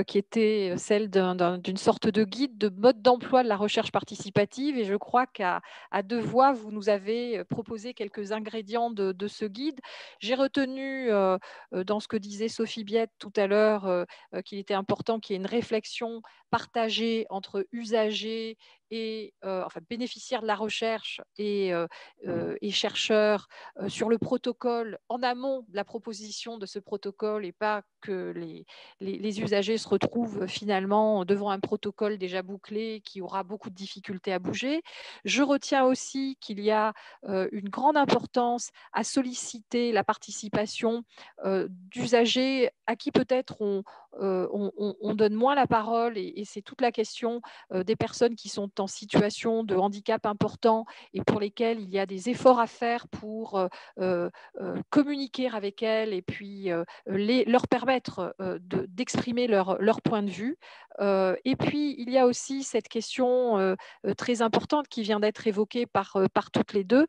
qui était celle d'une sorte de guide de mode d'emploi de la recherche participative. Et je crois qu'à deux voix, vous nous avez proposé quelques ingrédients de ce guide. J'ai retenu dans ce que disait Sophie Biette tout à l'heure qu'il était important qu'il y ait une réflexion partagée entre usagers et enfin, bénéficiaires de la recherche et chercheurs sur le protocole en amont de la proposition de ce protocole, et pas que les usagers se retrouvent finalement devant un protocole déjà bouclé qui aura beaucoup de difficultés à bouger. Je retiens aussi qu'il y a une grande importance à solliciter la participation d'usagers à qui peut-être on donne moins la parole, et c'est toute la question des personnes qui sont en situation de handicap important et pour lesquelles il y a des efforts à faire pour communiquer avec elles et puis leur permettre d'exprimer leur point de vue. Et puis, il y a aussi cette question très importante qui vient d'être évoquée par toutes les deux,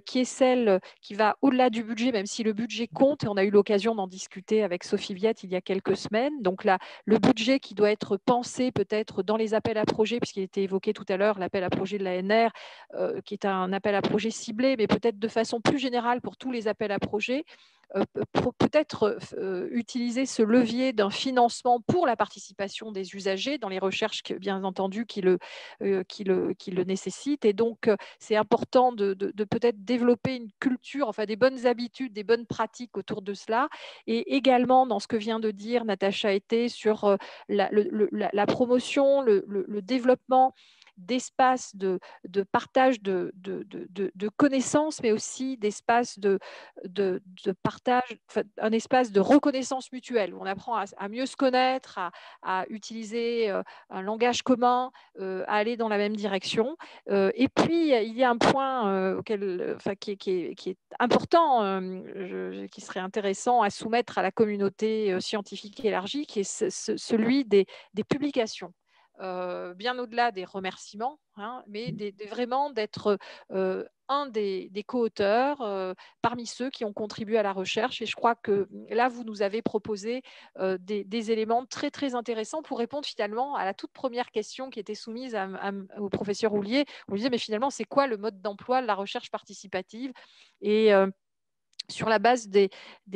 qui est celle qui va au-delà du budget, même si le budget compte, et on a eu l'occasion d'en discuter avec Sophie Viette il y a quelques semaines. Donc là, le budget qui doit être pensé peut-être dans les appels à projets, puisqu'il était évoqué tout tout à l'heure l'appel à projet de l'ANR, qui est un appel à projet ciblé, mais peut-être de façon plus générale pour tous les appels à projets, peut-être utiliser ce levier d'un financement pour la participation des usagers dans les recherches, bien entendu, qui le nécessitent. Et donc, c'est important de peut-être développer une culture, enfin des bonnes habitudes, des bonnes pratiques autour de cela. Et également, dans ce que vient de dire Natacha Été sur la promotion, le développement d'espaces de partage de connaissances, mais aussi d'espaces de partage, un espace de reconnaissance mutuelle où on apprend à mieux se connaître, à utiliser un langage commun, à aller dans la même direction. Et puis, il y a un point qui est important, qui serait intéressant à soumettre à la communauté scientifique élargie, qui est celui des publications. Bien au-delà des remerciements, hein, mais vraiment d'être un des co-auteurs parmi ceux qui ont contribué à la recherche. Et je crois que là, vous nous avez proposé des éléments très, très intéressants pour répondre finalement à la toute première question qui était soumise au professeur Houllier. On lui disait, mais finalement, c'est quoi le mode d'emploi de la recherche participative? Et sur la base des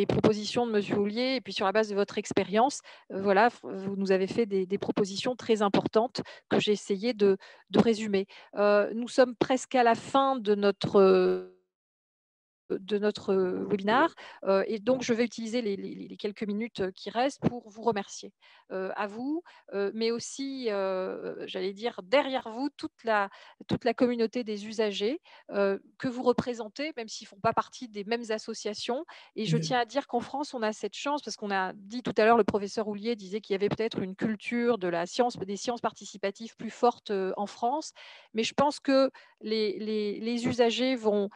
propositions de M. Houllier et puis sur la base de votre expérience, voilà, vous nous avez fait des propositions très importantes que j'ai essayé de résumer. Nous sommes presque à la fin de notre webinaire. Et donc, je vais utiliser les quelques minutes qui restent pour vous remercier. À vous, mais aussi, j'allais dire, derrière vous, toute la communauté des usagers que vous représentez, même s'ils ne font pas partie des mêmes associations. Et je tiens à dire qu'en France, on a cette chance, parce qu'on a dit tout à l'heure, le professeur Houllier disait qu'il y avait peut-être une culture de la science, des sciences participatives plus forte en France. Mais je pense que les usagers vont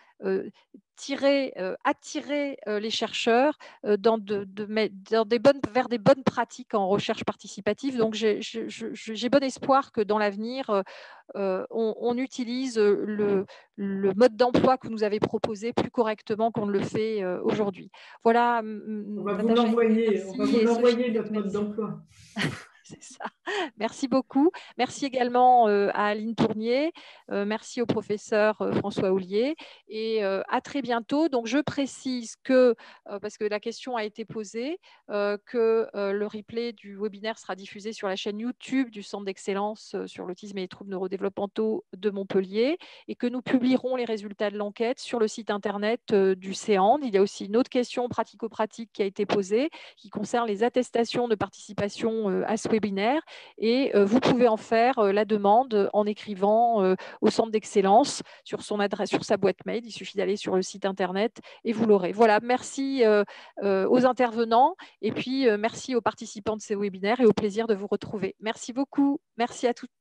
attirer les chercheurs vers des bonnes pratiques en recherche participative. Donc, j'ai bon espoir que dans l'avenir, on utilise le mode d'emploi que vous nous avez proposé plus correctement qu'on ne le fait aujourd'hui. Voilà. On va vous l'envoyer, notre mode d'emploi. C'est ça. Merci beaucoup. Merci également à Aline Tournier. Merci au professeur François Houllier. Et à très bientôt. Donc, je précise que, parce que la question a été posée, que le replay du webinaire sera diffusé sur la chaîne YouTube du Centre d'excellence sur l'autisme et les troubles neurodéveloppementaux de Montpellier et que nous publierons les résultats de l'enquête sur le site internet du CEAND. Il y a aussi une autre question pratico-pratique qui a été posée qui concerne les attestations de participation à ce webinaire et vous pouvez en faire la demande en écrivant au centre d'excellence sur son adresse, sur sa boîte mail. Il suffit d'aller sur le site internet et vous l'aurez. Voilà, merci aux intervenants et puis merci aux participants de ces webinaires et au plaisir de vous retrouver. Merci beaucoup. Merci à toutes.